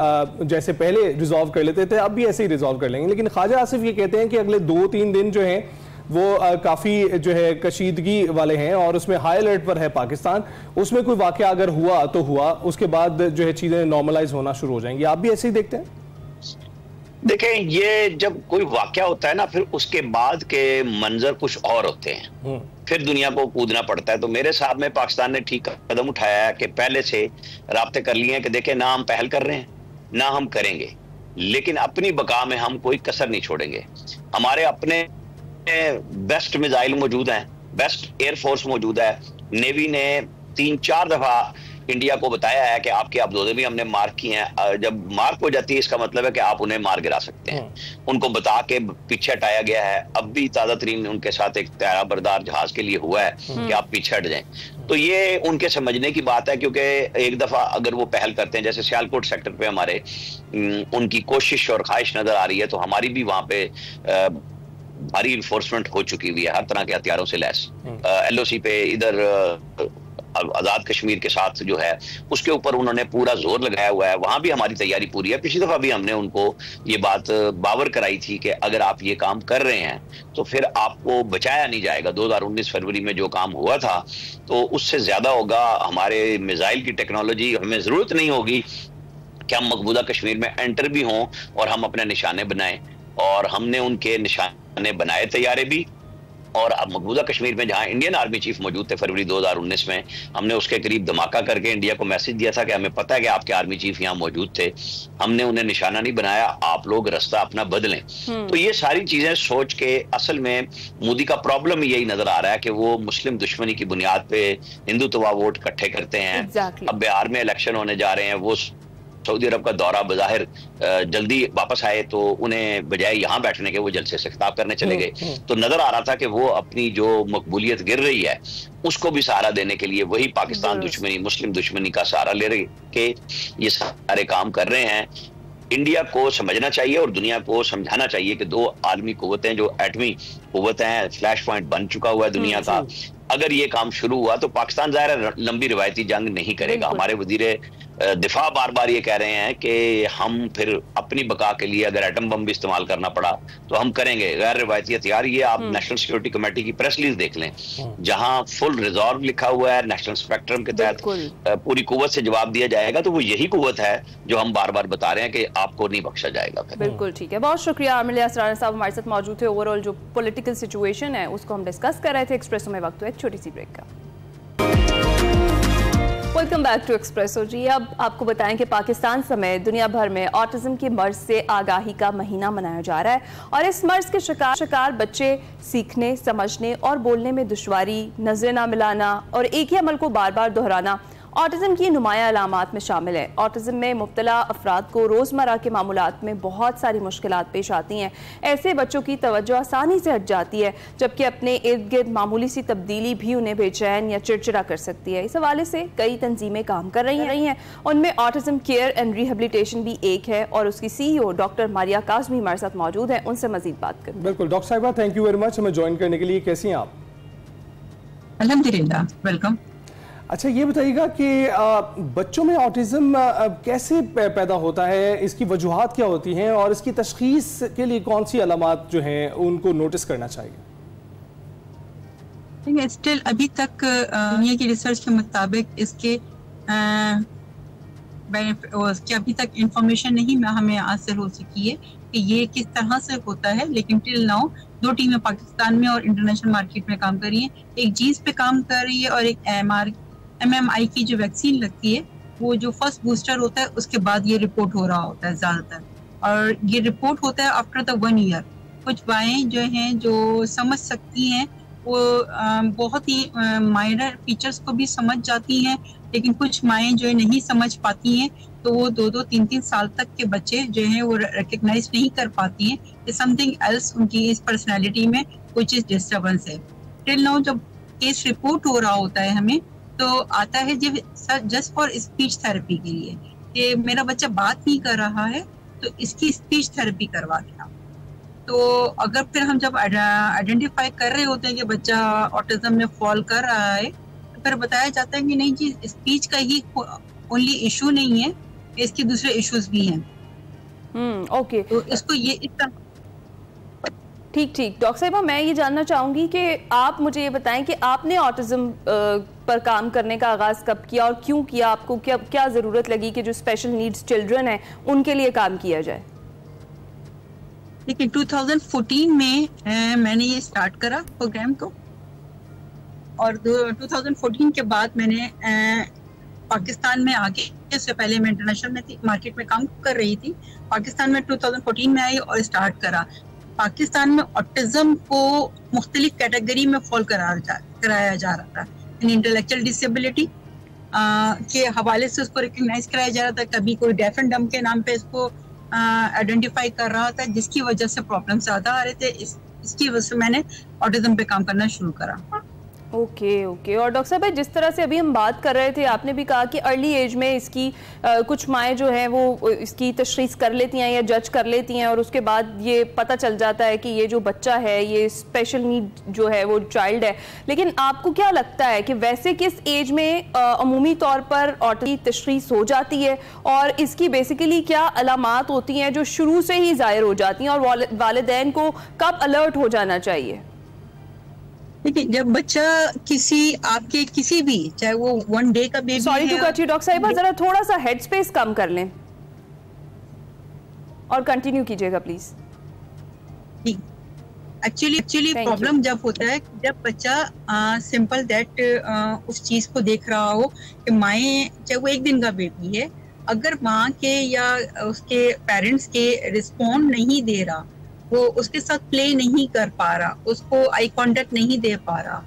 Speaker 2: जैसे पहले रिजॉल्व कर लेते थे अब भी ऐसे ही रिजॉल्व कर लेंगे। लेकिन ख्वाजा आसिफ ये कहते हैं कि अगले 2-3 दिन जो है वो काफ़ी जो है कशीदगी वाले हैं और उसमें हाई अलर्ट पर है पाकिस्तान। उसमें कोई वाकया अगर हुआ तो हुआ, उसके बाद जो है चीज़ें नॉर्मलाइज होना शुरू हो जाएंगी। आप भी ऐसे ही देखते हैं?
Speaker 5: देखें, ये जब कोई वाकया होता है ना, फिर उसके बाद के मंजर कुछ और होते हैं, फिर दुनिया को कूदना पड़ता है। तो मेरे साथ में पाकिस्तान ने ठीक कदम उठाया है कि पहले से राब्ते कर लिए हैं कि देखें ना हम पहल कर रहे हैं ना हम करेंगे, लेकिन अपनी बका में हम कोई कसर नहीं छोड़ेंगे। हमारे अपने बेस्ट मिसाइल मौजूद हैं, बेस्ट एयरफोर्स मौजूद है, नेवी ने 3-4 दफा इंडिया को बताया है कि आपके अब्दोदे भी हमने मार्क किए हैं। जब मार्क हो जाती है इसका मतलब है कि आप उन्हें मार गिरा सकते हैं। उनको बता के पीछे हटाया गया है। अब भी ताज़ा तरीन उनके साथ एक तैयारा बरदार जहाज के लिए हुआ है कि आप पीछे हट जाएं। तो ये उनके समझने की बात है, क्योंकि एक दफा अगर वो पहल करते हैं, जैसे सियालकोट सेक्टर पे हमारे उनकी कोशिश और ख्वाहिश नजर आ रही है, तो हमारी भी वहां पे भारी इन्फोर्समेंट हो चुकी हुई है हर तरह के हथियारों से लैस। LOC पे इधर आजाद कश्मीर के साथ जो है उसके ऊपर उन्होंने पूरा जोर लगाया हुआ है। वहां भी हमारी तैयारी पूरी है। पिछली दफा भी हमने उनको ये बात बावर कराई थी कि अगर आप ये काम कर रहे हैं तो फिर आपको बचाया नहीं जाएगा। 2019 फरवरी में जो काम हुआ था तो उससे ज्यादा होगा। हमारे मिसाइल की टेक्नोलॉजी, हमें जरूरत नहीं होगी कि हम मकबूजा कश्मीर में एंटर भी हों और हम अपने निशाने बनाएं, और हमने उनके निशाने बनाए तैयारे भी। और अब मकबूजा कश्मीर में जहां इंडियन आर्मी चीफ मौजूद थे फरवरी 2019 में, हमने उसके करीब धमाका करके इंडिया को मैसेज दिया था कि हमें पता है कि आपके आर्मी चीफ यहाँ मौजूद थे, हमने उन्हें निशाना नहीं बनाया, आप लोग रास्ता अपना बदलें। तो ये सारी चीजें सोच के असल में मोदी का प्रॉब्लम यही नजर आ रहा है कि वो मुस्लिम दुश्मनी की बुनियाद पे हिंदुत्व वोट इकट्ठे करते हैं। अब बिहार में इलेक्शन होने जा रहे हैं, वो सऊदी अरब का दौरा बज़ाहिर जल्दी वापस आए तो उन्हें बजाय यहाँ बैठने के वो जलसे से खिताब करने चले गए। तो नजर आ रहा था कि वो अपनी जो मकबूलियत गिर रही है उसको भी सहारा देने के लिए वही पाकिस्तान दुश्मनी, मुस्लिम दुश्मनी का सहारा ले रहे के ये सारे काम कर रहे हैं। इंडिया को समझना चाहिए और दुनिया को समझाना चाहिए कि दो आलमी कुव्वतें जो एटमी कुव्वत हैं, फ्लैश पॉइंट बन चुका हुआ है दुनिया का। अगर ये काम शुरू हुआ तो पाकिस्तान ज़ाहिर लंबी रिवायती जंग नहीं करेगा। हमारे वजीरे दिफा बार बार ये कह रहे हैं कि हम फिर अपनी बका के लिए अगर एटम बम भी इस्तेमाल करना पड़ा तो हम करेंगे। गैर रिवायती हथियार, ये आप नेशनल सिक्योरिटी कमेटी की प्रेस रिलीज देख लें जहां फुल रिजॉर्व लिखा हुआ है, नेशनल स्पेक्ट्रम के तहत पूरी कुव्वत से जवाब दिया जाएगा। तो वो यही कुव्वत है जो हम बार बार बता रहे हैं कि आपको नहीं बख्शा जाएगा।
Speaker 1: बिल्कुल ठीक है, बहुत शुक्रिया आमिर इलियास राणा साहब हमारे साथ मौजूद थे। ओवरऑल जो पॉलिटिकल सिचुएशन है उसको हम डिस्कस कर रहे थे। एक्सप्रेसो में वक्त हुआ एक छोटी सी ब्रेक का। वेलकम बैक टू एक्सप्रेसो जी। अब आपको बताएं कि पाकिस्तान समेत दुनिया भर में ऑटिज्म के मर्ज से आगाही का महीना मनाया जा रहा है और इस मर्ज के शिकार बच्चे सीखने, समझने और बोलने में दुश्वारी, नजरें ना मिलाना और एक ही अमल को बार बार दोहराना ऑटिज्म की नुमाया अलामात में शामिल है। ऑटिज्म में मुब्तला अफराद को रोज़मर्रा के मामूलात में बहुत सारी मुश्किलात पेश आती हैं। ऐसे बच्चों की तवज्जो आसानी से हट जाती है, जबकि अपने इर्द गिर्द मामूली सी तब्दीली भी उन्हें बेचैन या चिड़चिड़ा कर सकती है। इस हवाले से कई तंजीमें काम कर रही हैं। उनमें ऑटिज्म केयर एंड रिहेबिलिटेशन भी एक है और उसकी CEO डॉक्टर मारिया काज़मी हमारे साथ मौजूद है। उनसे मजीद बात करें।
Speaker 2: बिल्कुल डॉक्टर साहिबा, थैंक यू वेरी मच हमें ज्वाइन करने के लिए। कैसी हैं आप?
Speaker 6: अल्हम्दुलिल्लाह, वेलकम।
Speaker 2: अच्छा, ये बताइएगा कि बच्चों में ऑटिज्म कैसे पैदा होता है, इसकी वजूहात क्या होती हैं और इसकी तशखीस के लिए कौन सी अलामात जो हैं उनको नोटिस करना चाहिए?
Speaker 6: स्टिल अभी तक दुनिया की रिसर्च के मुताबिक इसके अभी तक इंफॉर्मेशन नहीं हमें हासिल हो सकी है कि ये किस तरह से होता है। लेकिन टिल नाउ 2 टीमें पाकिस्तान में और इंटरनेशनल मार्केट में काम कर रही हैं। एक जीन्स पे काम कर रही है और एक MMI की जो वैक्सीन लगती है वो जो फर्स्ट बूस्टर होता है उसके बाद ये रिपोर्ट हो रहा होता है ज़्यादातर, और ये रिपोर्ट होता है आफ्टर द 1 ईयर। कुछ बाएँ जो हैं जो समझ सकती हैं वो बहुत ही माइनर फीचर्स को भी समझ जाती हैं, लेकिन कुछ माएँ जो नहीं समझ पाती हैं तो वो 2-2, 3-3 साल तक के बच्चे जो हैं वो रिकग्नाइज नहीं कर पाती हैं। समथिंग एल्स उनकी इस पर्सनैलिटी में कुछ इस डिस्टर्बेंस है। टिल नाउ जब केस रिपोर्ट हो रहा होता है हमें तो आता है जब जस्ट फॉर स्पीच थेरेपी के लिए कि मेरा बच्चा बात नहीं कर रहा है तो इसकी स्पीच थेरेपी करवा देना। तो अगर फिर हम जब आइडेंटिफाई कर रहे होते हैं कि बच्चा ऑटिज्म में फॉल कर रहा है तो फिर बताया जाता है कि नहीं जी, स्पीच का ही ओनली इशू नहीं है, इसके दूसरे इश्यूज भी हैं।
Speaker 1: ओके,
Speaker 6: तो इसको ये इस तरह
Speaker 1: ठीक। डॉक्टर साहिबा, मैं ये जानना चाहूँगी कि आप मुझे ये बताएं कि आपने ऑटिज्म पर काम करने का आगाज़ कब किया और क्यों किया? आपको क्या ज़रूरत लगी कि जो स्पेशल नीड्स चिल्ड्रन हैं उनके लिए काम किया जाए?
Speaker 6: देखिए 2014 में मैंने ये स्टार्ट करा प्रोग्राम को, और 2014 के बाद मैंने पाकिस्तान में आके, इससे पहले मैं इंटरनेशनल मार्केट में काम कर रही थी, पाकिस्तान में 2014 में आई और स्टार्ट करा। पाकिस्तान में ऑटिज्म को मुख्तलिफ कैटेगरी में फॉल कराया जा रहा था। इंटेलेक्चुअल डिसेबिलिटी, के हवाले से उसको रिकग्नाइज कराया जा रहा था, कभी कोई डेफ एंड डम्ब के नाम पे इसको आइडेंटिफाई कर रहा था, जिसकी वजह से प्रॉब्लम ज्यादा आ रहे थे। इसकी वजह से मैंने ऑटिज्म पे काम करना शुरू करा।
Speaker 1: Okay okay. और डॉक्टर साहब, जिस तरह से अभी हम बात कर रहे थे, आपने भी कहा कि अर्ली एज में इसकी कुछ माएँ जो हैं वो इसकी तशख़ीस कर लेती हैं या जज कर लेती हैं, और उसके बाद ये पता चल जाता है कि ये जो बच्चा है ये स्पेशल नीड जो है वो चाइल्ड है। लेकिन आपको क्या लगता है कि वैसे किस एज में अमूमी तौर पर ऑटिज्म की तशख़ीस हो जाती है, और इसकी बेसिकली क्या अलामात होती हैं जो शुरू से ही ज़ाहिर हो जाती हैं, और वालिदैन को कब अलर्ट हो जाना चाहिए?
Speaker 6: देखिए, जब बच्चा आपके किसी भी, चाहे वो 1 डे का baby,
Speaker 1: sorry to cut you doctor साहिबा, जरा थोड़ा सा हेड स्पेस कम कर लें और कंटिन्यू कीजिएगा प्लीज।
Speaker 6: एक्चुअली प्रॉब्लम जब होता है जब बच्चा सिंपल दैट उस चीज को देख रहा हो कि माएँ, चाहे वो 1 दिन का बेबी है, अगर माँ के या उसके पेरेंट्स के रिस्पॉन्ड नहीं दे रहा, वो उसके साथ प्ले नहीं कर पा रहा, उसको आई कांटेक्ट नहीं दे पा रहा,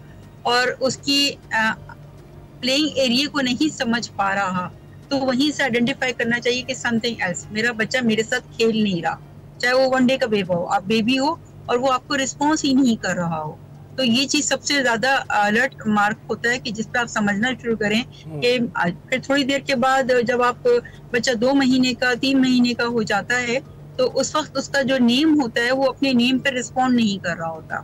Speaker 6: और उसकी प्लेइंग एरिया को नहीं समझ पा रहा, तो वहीं से आइडेंटिफाई करना चाहिए कि समथिंग एल्स, मेरा बच्चा मेरे साथ खेल नहीं रहा। चाहे वो 1 डे का बेबी हो और वो आपको रिस्पॉन्स ही नहीं कर रहा हो, तो ये चीज सबसे ज्यादा अलर्ट मार्क होता है कि जिस पर आप समझना शुरू करें कि फिर थोड़ी देर के बाद जब आप बच्चा 2 महीने का 3 महीने का हो जाता है, तो उस वक्त उसका जो नेम होता है वो अपने नेम पे रिस्पॉन्ड नहीं कर रहा होता,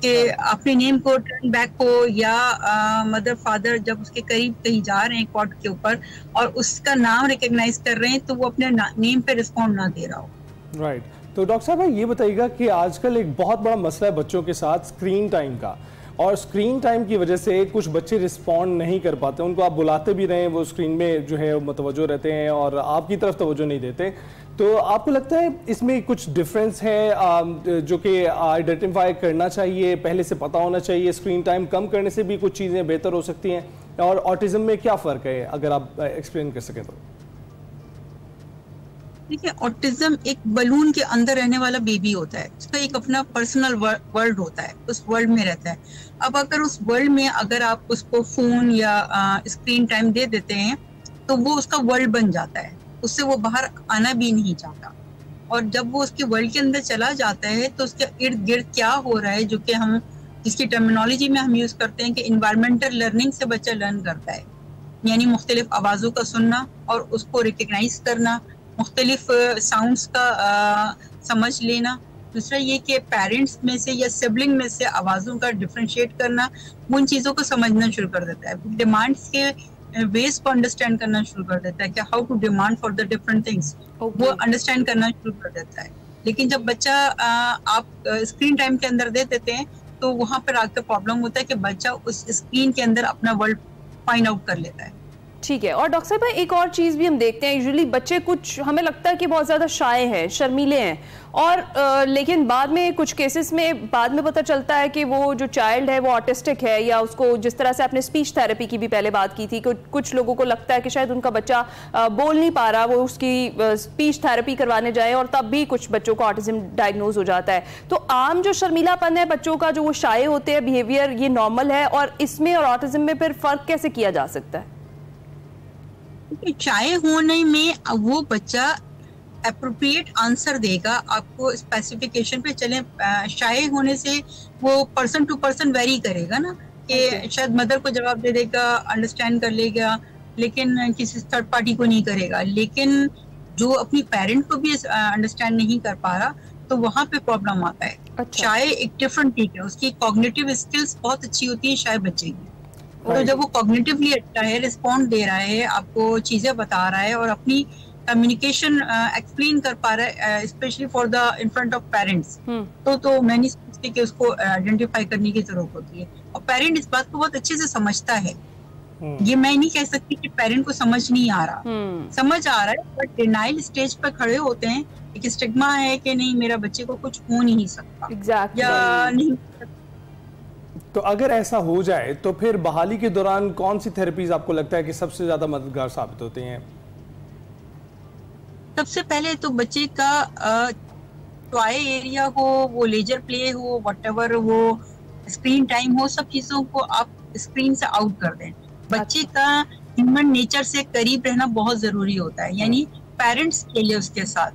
Speaker 6: कि अपने नेम को टर्न बैक हो, या मदर फादर जब उसके करीब कहीं जा रहे हैं कॉट के ऊपर और उसका नाम रिकग्नाइज कर रहे हैं, तो वो अपने नेम पे रिस्पॉन्ड ना दे रहा हो।
Speaker 2: राइट। तो डॉक्टर साहब ये बताइएगा कि आजकल एक बहुत बड़ा मसला है बच्चों के साथ स्क्रीन टाइम का, और स्क्रीन टाइम की वजह से कुछ बच्चे रिस्पॉन्ड नहीं कर पाते, उनको आप बुलाते भी रहे वो स्क्रीन में जो है मुतवज्जो रहते हैं और आपकी तरफ तवज्जो नहीं देते। तो आपको लगता है इसमें कुछ डिफरेंस है जो कि आइडेंटिफाई करना चाहिए, पहले से पता होना चाहिए? स्क्रीन टाइम कम करने से भी कुछ चीज़ें बेहतर हो सकती हैं, और ऑटिज्म में क्या फ़र्क है, अगर आप एक्सप्लेन कर सकें तो?
Speaker 6: देखिए, ऑटिज्म एक बलून के अंदर रहने वाला बेबी होता है, उसका एक अपना पर्सनल वर्ल्ड होता है, उस वर्ल्ड में रहता है। अब अगर उस वर्ल्ड में अगर आप उसको फोन या स्क्रीन टाइम दे देते हैं, तो वो उसका वर्ल्ड बन जाता है, उससे वो बाहर आना भी नहीं चाहता। और जब वो उसके वर्ल्ड के अंदर चला जाता है, तो उसके इर्द गिर्द क्या हो रहा है, जो कि हम जिसकी टर्मिनोलॉजी में हम यूज करते हैं कि इन्वायरमेंटल लर्निंग से बच्चा लर्न करता है, यानी मुख्तलिफ आवाज़ों का सुनना और उसको रिकग्नाइज करना, मुख्तलिफ साउंड्स का समझ लेना। दूसरा ये कि पेरेंट्स में से या सिबलिंग में से आवाज़ों का डिफ्रेंशिएट करना, उन चीज़ों को समझना शुरू कर देता है। डिमांड्स के वेज को अंडरस्टैंड करना शुरू कर देता है कि how to demand for the different things, वो अंडरस्टैंड करना शुरू कर देता है। लेकिन जब बच्चा आप स्क्रीन टाइम के अंदर दे देते हैं, तो वहाँ पर आकर प्रॉब्लम होता है कि बच्चा उस स्क्रीन के अंदर अपना वर्ल्ड फाइंड आउट कर लेता है।
Speaker 1: ठीक है। और डॉक्टर साहब, एक और चीज़ भी हम देखते हैं, यूजुअली बच्चे कुछ हमें लगता है कि बहुत ज़्यादा शाय हैं, शर्मीले हैं, और लेकिन बाद में कुछ केसेस में बाद में पता चलता है कि वो जो चाइल्ड है वो ऑटिस्टिक है, या उसको जिस तरह से आपने स्पीच थेरेपी की भी पहले बात की थी, कुछ लोगों को लगता है कि शायद उनका बच्चा बोल नहीं पा रहा, वो उसकी स्पीच थेरेपी करवाने जाए और तब भी कुछ बच्चों को ऑटिज्म डायग्नोज हो जाता है। तो आम जो शर्मीलापन है बच्चों का, जो वो शाय होते हैं, बिहेवियर, ये नॉर्मल है, और इसमें और ऑटिज्म में फिर फ़र्क कैसे किया जा सकता है?
Speaker 6: शाय होने में वो बच्चा एप्रोप्रिएट आंसर देगा आपको स्पेसिफिकेशन पे। चले शाय होने से वो पर्सन टू पर्सन वेरी करेगा ना, कि शायद मदर को जवाब दे देगा, अंडरस्टैंड कर लेगा, लेकिन किसी थर्ड पार्टी को नहीं करेगा। लेकिन जो अपनी पेरेंट को भी अंडरस्टैंड नहीं कर पा रहा, तो वहाँ पे प्रॉब्लम आता है। अच्छा। शाय एक डिफरेंट चीज है, उसकी कॉग्निटिव स्किल्स बहुत अच्छी होती है शाय बच्चे की। तो जब वो कॉग्निटिवली अच्छा है, रिस्पॉन्ड दे रहा है, आपको चीजें बता रहा है और अपनी कम्युनिकेशन एक्सप्लेन कर पा रहा है, specially for the in front of parents, तो मैं नहीं सोचती कि उसको आइडेंटिफाई करने की जरूरत होती है। और पेरेंट इस बात को बहुत अच्छे से समझता है। ये मैं नहीं कह सकती कि पेरेंट को समझ नहीं आ रहा, समझ आ रहा है, बट डिनाइल स्टेज पर खड़े होते हैं। एक स्टिग्मा है कि नहीं, मेरा बच्चे को कुछ हो नहीं सकता, या नहीं।
Speaker 2: तो अगर ऐसा हो जाए तो फिर बहाली के दौरान कौन सी थेरेपीज आपको लगता है कि सबसे ज्यादा मददगार साबित होती हैं?
Speaker 6: सबसे पहले तो बच्चे का टॉय एरिया हो, वो लेजर प्ले हो, व्हाटएवर वो स्क्रीन टाइम हो, सब चीजों को आप स्क्रीन से आउट कर दें। बच्चे का ह्यूमन नेचर से करीब रहना बहुत जरूरी होता है, यानी पेरेंट्स खेले उसके साथ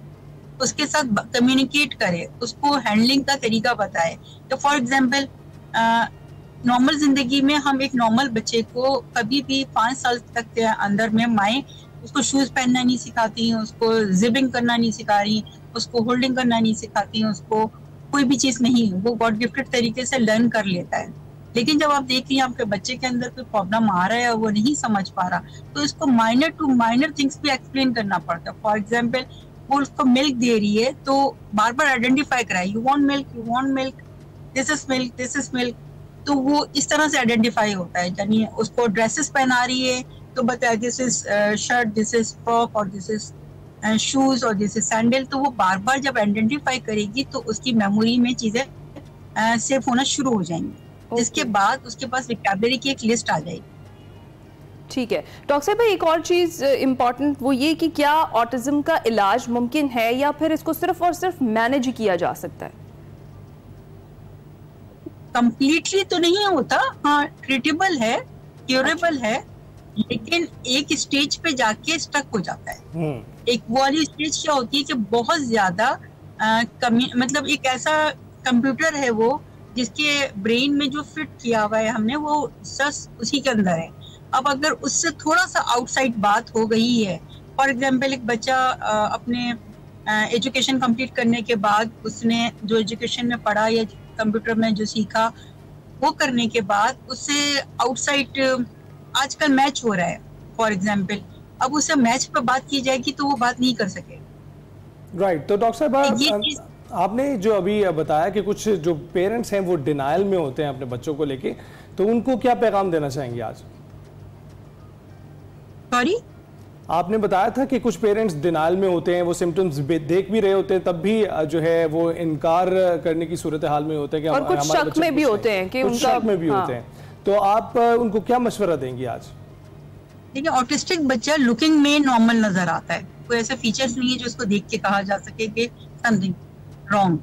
Speaker 6: कम्युनिकेट करे, उसको हैंडलिंग का तरीका बताए। तो फॉर एग्जांपल नॉर्मल जिंदगी में हम एक नॉर्मल बच्चे को कभी भी 5 साल तक के अंदर में माएँ उसको शूज पहनना नहीं सिखाती हैं, उसको जिपिंग करना नहीं सिखा रही, उसको होल्डिंग करना नहीं सिखाती हैं, उसको कोई भी चीज नहीं, वो गॉड गिफ्टेड तरीके से लर्न कर लेता है। लेकिन जब आप देख रही हैं आपके बच्चे के अंदर कोई प्रॉब्लम आ रहा है और वो नहीं समझ पा रहा, तो इसको माइनर टू माइनर थिंग्स भी एक्सप्लेन करना पड़ता है। फॉर एग्जाम्पल वो उसको मिल्क दे रही है तो बार बार आइडेंटिफाई कराए, you want milk, this is milk. तो वो इस तरह से आइडेंटिफाई होता है। यानी उसको ड्रेसेस पहना रही है तो बताया this is shirt, this is frock और दिस इज शूज और दिस इज सैंडल। तो वो बार बार जब आइडेंटिफाई करेगी तो उसकी मेमोरी में चीजें सेव होना शुरू हो जाएंगी। इसके बाद उसके पास वोकैबुलरी की एक लिस्ट आ जाएगी।
Speaker 1: ठीक है डॉक्टर साहब, एक और चीज इम्पॉर्टेंट वो ये कि क्या ऑटिज्म का इलाज मुमकिन है या फिर इसको सिर्फ और सिर्फ मैनेज किया जा सकता है?
Speaker 6: कंप्लीटली तो नहीं होता, हाँ ट्रीटेबल है, क्यूरेबल है, लेकिन एक स्टेज पे जाके स्टक हो जाता है। एक वो वाली स्टेज क्या होती है कि बहुत ज्यादा मतलब एक ऐसा कंप्यूटर है वो जिसके ब्रेन में जो फिट किया हुआ है हमने वो सस उसी के अंदर है। अब अगर उससे थोड़ा सा आउटसाइड बात हो गई है, फॉर एग्जाम्पल एक बच्चा अपने एजुकेशन कंप्लीट करने के बाद उसने जो एजुकेशन में पढ़ा या कंप्यूटर में जो सीखा वो करने के बाद उससे आउटसाइड आजकल मैच हो रहा है फॉर एग्जाम्पल, अब उससे मैच पर बात की जाएगी तो वो बात नहीं कर सके।
Speaker 2: राइट तो डॉक्टर साहब आपने जो अभी बताया कि कुछ जो पेरेंट्स हैं वो डिनायल में होते हैं अपने बच्चों को लेके, तो उनको क्या पैगाम देना चाहेंगे आज?
Speaker 6: सॉरी,
Speaker 2: आपने बताया था कि कुछ पेरेंट्स डिनायल में होते हैं, वो सिम्टम्स देख भी रहे होते हैं तब भी जो है वो इनकार करने की सूरत हाल में होते हैं कि
Speaker 1: और कुछ शक में भी होते हैं कि
Speaker 2: कुछ शक में भी होते हैं, तो आप उनको क्या मशवरा देंगी आज?
Speaker 6: देखिए ऑटिस्टिक बच्चा लुकिंग में नॉर्मल नजर आता है, कोई ऐसे फीचर्स नहीं है जो उसको देख के कहा जा सके कि समथिंग रॉन्ग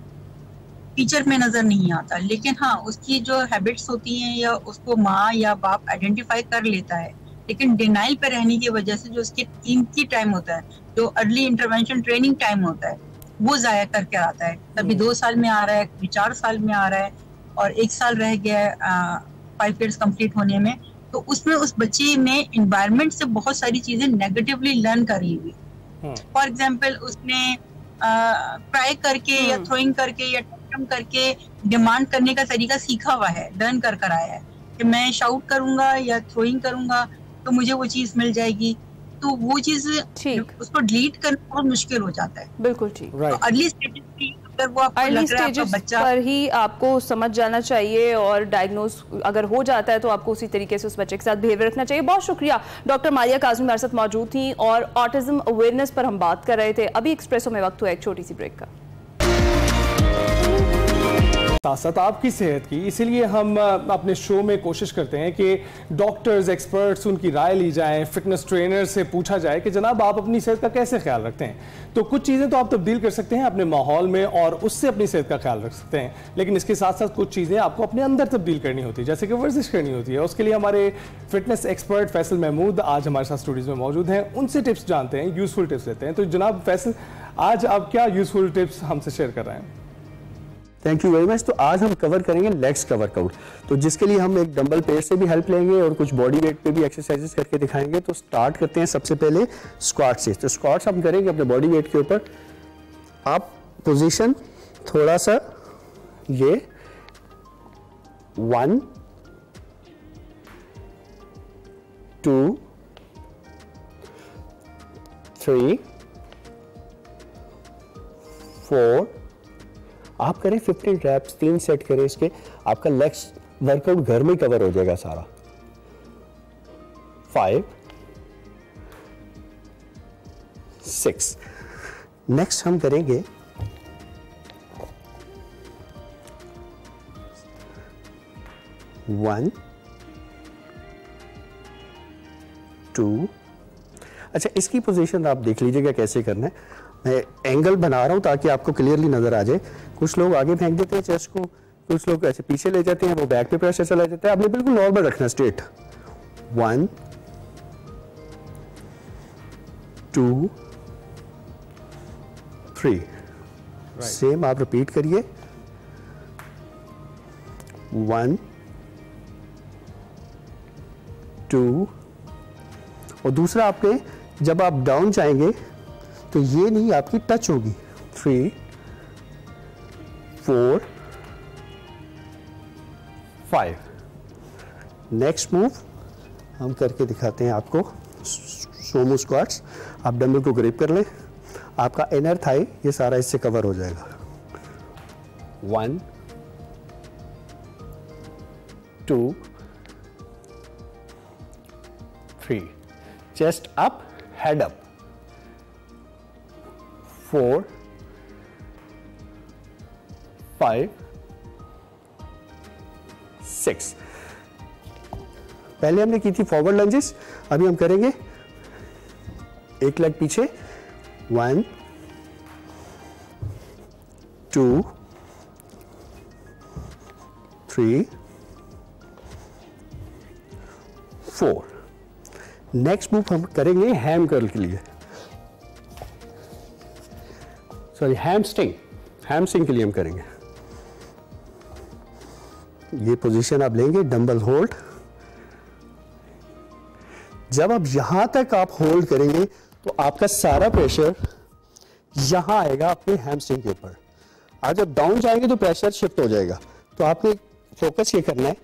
Speaker 6: फीचर में नजर नहीं आता, लेकिन हाँ उसकी जो हैबिट्स होती हैं या उसको माँ या बाप आइडेंटिफाई कर लेता है, लेकिन डिनाइल पे रहने की वजह से जो उसके कीमती टाइम होता है, जो अर्ली इंटरवेंशन ट्रेनिंग टाइम होता है, वो जाया करके आता है। कभी 2 साल में आ रहा है, कभी 4 साल में आ रहा है और 1 साल रह गया है 5 ईयर्स कंप्लीट होने में, तो उसमें उस बच्चे ने इन्वायरमेंट से बहुत सारी चीजें नेगेटिवली लर्न करी हुई। फॉर एग्जाम्पल उसने ट्राई करके या थ्रोइंग करके या टैंट्रम करके डिमांड करने का तरीका सीखा हुआ है, लर्न कर कर आया है कि मैं शाउट करूंगा या थ्रोइंग करूंगा तो मुझे वो चीज मिल जाएगी, तो वो चीज उसको डिलीट करना बहुत मुश्किल हो जाता है।
Speaker 1: बिल्कुल ठीक।
Speaker 6: तो अर्ली स्टेजेस पे अगर वो आपको
Speaker 1: अर्ली
Speaker 6: लग रहा है
Speaker 1: स्टेजेस
Speaker 6: बच्चा
Speaker 1: पर ही आपको समझ जाना चाहिए और डायग्नोज अगर हो जाता है तो आपको उसी तरीके से उस बच्चे के साथ बिहेवियर रखना चाहिए। बहुत शुक्रिया डॉक्टर मारिया काज़मी हमारे साथ मौजूद थी और ऑटिज्म अवेयरनेस पर हम बात कर रहे थे। अभी एक्सप्रेसो में वक्त हुआ एक छोटी सी ब्रेक का।
Speaker 2: साथ आपकी सेहत की, इसीलिए हम अपने शो में कोशिश करते हैं कि डॉक्टर्स, एक्सपर्ट्स उनकी राय ली जाए, फिटनेस ट्रेनर से पूछा जाए कि जनाब आप अपनी सेहत का कैसे ख्याल रखते हैं। तो कुछ चीज़ें तो आप तब्दील कर सकते हैं अपने माहौल में और उससे अपनी सेहत का ख्याल रख सकते हैं, लेकिन इसके साथ साथ कुछ चीज़ें आपको अपने अंदर तब्दील करनी होती है, जैसे कि वर्जिश करनी होती है। उसके लिए हमारे फिटनेस एक्सपर्ट फैसल महमूद आज हमारे साथ स्टूडियोज में मौजूद हैं, उनसे टिप्स जानते हैं, यूजफुल टिप्स लेते हैं। तो जनाब फैसल, आज आप क्या यूजफुल टिप्स हमसे शेयर कर रहे हैं?
Speaker 7: Thank you very much. तो आज हम कवर करेंगे लेग्स का वर्कआउट, तो जिसके लिए हम एक डंबल पेयर से भी हेल्प लेंगे और कुछ बॉडी वेट पे भी एक्सरसाइजेस करके दिखाएंगे। तो स्टार्ट करते हैं सबसे पहले स्क्वाट से। तो स्क्वाट्स हम करेंगे अपने बॉडी वेट के ऊपर। आप पोजीशन थोड़ा सा ये 1 2 3 4 आप करें 15 रैप्स, 3 सेट करें इसके, आपका लेग्स वर्कआउट घर में कवर हो जाएगा सारा। 5 6 नेक्स्ट हम करेंगे 1 2। अच्छा, इसकी पोजीशन आप देख लीजिएगा कैसे करना है। मैं एंगल बना रहा हूं ताकि आपको क्लियरली नजर आ जाए। कुछ लोग आगे फेंक देते हैं चेस्ट को, कुछ लोग ऐसे पीछे ले जाते हैं, वो बैक पे प्रेशर चला जाता है। आपने बिल्कुल नॉर्मल रखना, स्ट्रेट। 1 2 3 सेम आप रिपीट करिए 1 2 और दूसरा आपने जब आप डाउन जाएंगे तो ये नहीं आपकी टच होगी 3 4 5 नेक्स्ट मूव हम करके दिखाते हैं आपको सोमो स्क्वाट्स। आप डंबल को ग्रिप कर लें, आपका इनर थाई ये सारा इससे कवर हो जाएगा 1 2 3 चेस्ट अप हेड अप 4 5 6 पहले हमने की थी फॉरवर्ड लंजेस, अभी हम करेंगे एक लेग पीछे 1 2 3 4 नेक्स्ट मूव हम करेंगे हैम कर्ल के लिए, सॉरी हैमस्ट्रिंग के लिए हम करेंगे। ये पोजीशन आप लेंगे, डंबल होल्ड। जब आप यहां तक आप होल्ड करेंगे तो आपका सारा प्रेशर यहां आएगा आपके हैमस्ट्रिंग के ऊपर। आज जब डाउन जाएंगे तो प्रेशर शिफ्ट हो जाएगा, तो आपने फोकस ये करना है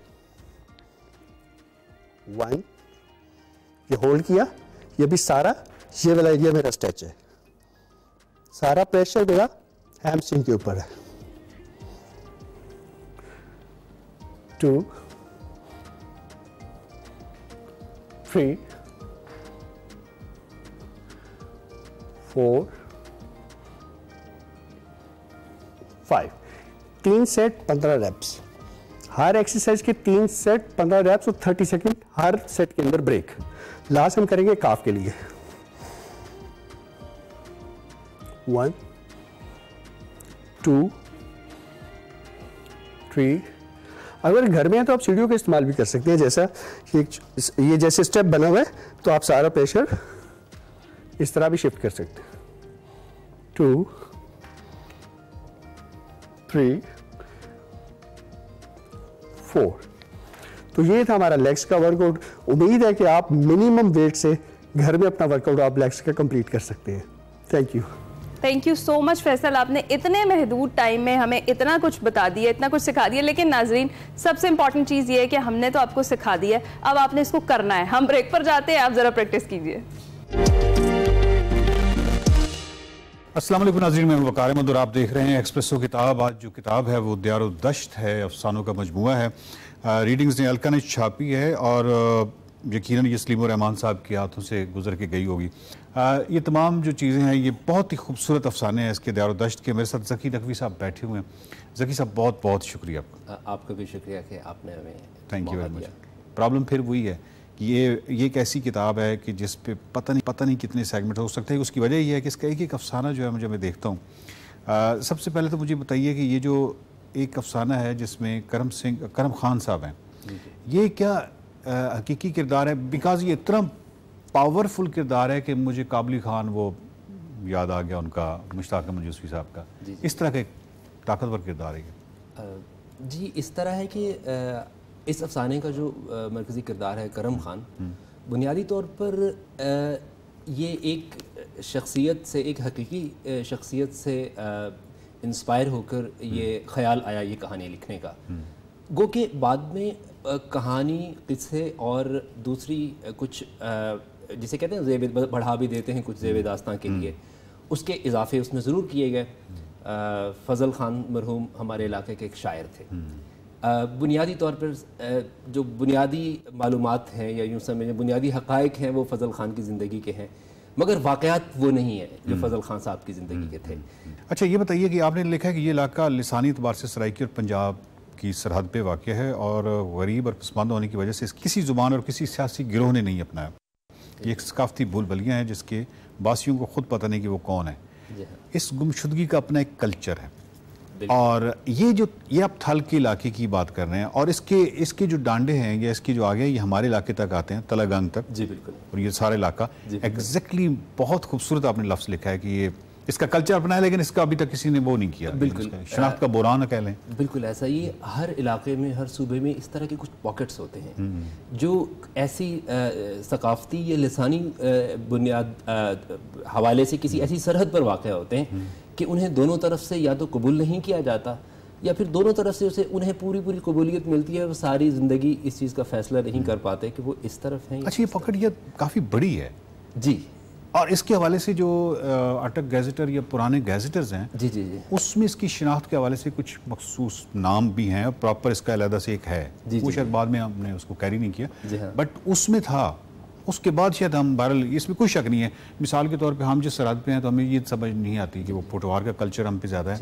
Speaker 7: 1 ये होल्ड किया, ये भी सारा ये वाला एरिया मेरा स्ट्रेच है, सारा प्रेशर मेरा हैमस्ट्रिंग के ऊपर है 2 3 4 5 3 सेट 15 रेप्स, हर एक्सरसाइज के 3 सेट 15 रेप्स और 30 सेकंड हर सेट के अंदर ब्रेक। लास्ट हम करेंगे काफ के लिए 1 2 3 अगर घर में है तो आप सीढ़ियों का इस्तेमाल भी कर सकते हैं, जैसा ये जैसे स्टेप बना हुआ है तो आप सारा प्रेशर इस तरह भी शिफ्ट कर सकते हैं 2 3 4 तो ये था हमारा लेग्स का वर्कआउट। उम्मीद है कि आप मिनिमम वेट से घर में अपना वर्कआउट आप लेग्स का कंप्लीट कर सकते हैं। Thank you so much Faisal, आपने इतने महदूद टाइम में हमें इतना कुछ बता दिया, इतना कुछ सिखा दिया। लेकिन नाजरीन, सबसे इंपॉर्टेंट चीज़ ये है कि हमने तो आपको सिखा दिया, अब आपने इसको करना है। हम ब्रेक पर जाते हैं, आप ज़रा प्रैक्टिस कीजिए।
Speaker 8: अस्सलाम वालेकुम नाज़रीन, मैं वकार अहमद और आप देख रहे हैं एक्सप्रेसो किताब। आज जो किताब है वो दियारुद्दश्त है, अफसानों का मजमूआ है। रीडिंग्स ने अलका ने छापी है और यकीनन ये सलीम रहमान साहब के हाथों से गुजर के गई होगी। ये तमाम जो चीज़ें हैं ये बहुत ही खूबसूरत अफसाने हैं इसके दियारुद्दश्त के। मेरे साथ ज़की नकवी साहब बैठे हुए हैं। ज़की साहब बहुत बहुत शुक्रिया
Speaker 9: आपका भी शुक्रिया कि आपने हमें
Speaker 8: thank you very much. Problem फिर वही है कि ये एक ऐसी किताब है कि जिस पे पता नहीं कितने सेगमेंट हो सकते हैं। उसकी वजह ये है कि इसका एक अफसाना जो है मुझे मैं देखता हूँ। सबसे पहले तो मुझे बताइए कि ये जो एक अफसाना है जिसमें करम खान साहब हैं, ये क्या हकीकी किरदार है? बिकॉज ये इतना पावरफुल किरदार है कि मुझे काबली खान वो याद आ गया, उनका मुश्ताक मंजूसवी साहब का। इस तरह का एक ताकतवर किरदार है
Speaker 9: जी। इस तरह है कि इस अफसाने का जो मरकज़ी किरदार है करम खान, बुनियादी तौर पर ये एक शख्सियत से, एक हकीकी शख्सियत से इंस्पायर होकर ये ख़याल आया ये कहानी लिखने का। गो के बाद में कहानी, किस्से और दूसरी कुछ जिसे कहते हैं ज़ेब बढ़ा भी देते हैं कुछ ज़ेब दास्तां के लिए, उसके इजाफे उसमें ज़रूर किए गए। फ़ज़ल ख़ान मरहूम हमारे इलाके के एक शायर थे। बुनियादी तौर पर जो बुनियादी मालूमात हैं या यूँ समझें बुनियादी हक़ाइक़ हैं वो फ़ज़ल ख़ान की ज़िंदगी के हैं, मगर वाक़यात वो नहीं है जो फ़ज़ल ख़ान साहब की ज़िंदगी के थे।
Speaker 8: अच्छा, ये बताइए कि आपने लिखा है कि ये इलाका लिसानी एतबार से सराइकी और पंजाब की सरहद पे वाक़ है और गरीब और पसमानदा होने की वजह से किसी ज़ुबान और किसी सियासी गिरोह ने नहीं अपनाया। ये एक सकाफ़ती भूलभलियाँ हैं जिसके बासियों को ख़ुद पता नहीं कि वो कौन है। इस गुमशुदगी का अपना एक कल्चर है। और ये आप थल के इलाके की बात कर रहे हैं और इसके जो डांडे हैं या इसके जो आगे ये हमारे इलाके तक आते हैं, तलागंग तक।
Speaker 9: जी बिल्कुल।
Speaker 8: और ये सारा इलाका एग्जैक्टली बहुत खूबसूरत आपने लफ्ज़ लिखा है कि ये इसका कल्चर अपना है, लेकिन इसका अभी तक किसी ने वो नहीं किया।
Speaker 9: बिल्कुल
Speaker 8: शनाख्त का बुरान कह लें।
Speaker 9: बिल्कुल ऐसा ही हर इलाके में, हर सूबे में इस तरह के कुछ पॉकेट्स होते हैं जो ऐसी सकाफती या लिसानी बुनियाद हवाले से किसी ऐसी सरहद पर वाक़ होते हैं कि उन्हें दोनों तरफ से या तो कबूल नहीं किया जाता या फिर दोनों तरफ से उसे उन्हें पूरी कबूलियत मिलती है। वो सारी ज़िंदगी इस चीज़ का फैसला नहीं कर पाते कि वो इस तरफ हैं।
Speaker 8: अच्छा, ये पॉकेट ये काफ़ी बड़ी है
Speaker 9: जी,
Speaker 8: और इसके हवाले से जो अटक गैजेटर या पुराने गैजेटर्स हैं
Speaker 9: जी जी जी,
Speaker 8: उसमें इसकी शिनाख्त के हवाले से कुछ मखसूस नाम भी हैं और प्रॉपर इसका अलहदा से एक है। वो शायद बाद में हमने उसको कैरी नहीं किया, बट उसमें था। उसके बाद शायद हम बहरहाल इसमें कोई शक नहीं है। मिसाल के तौर पे हम जिस सरहद पे हैं तो हमें ये समझ नहीं आती कि वो पोटवार का कल्चर हम पे ज़्यादा है,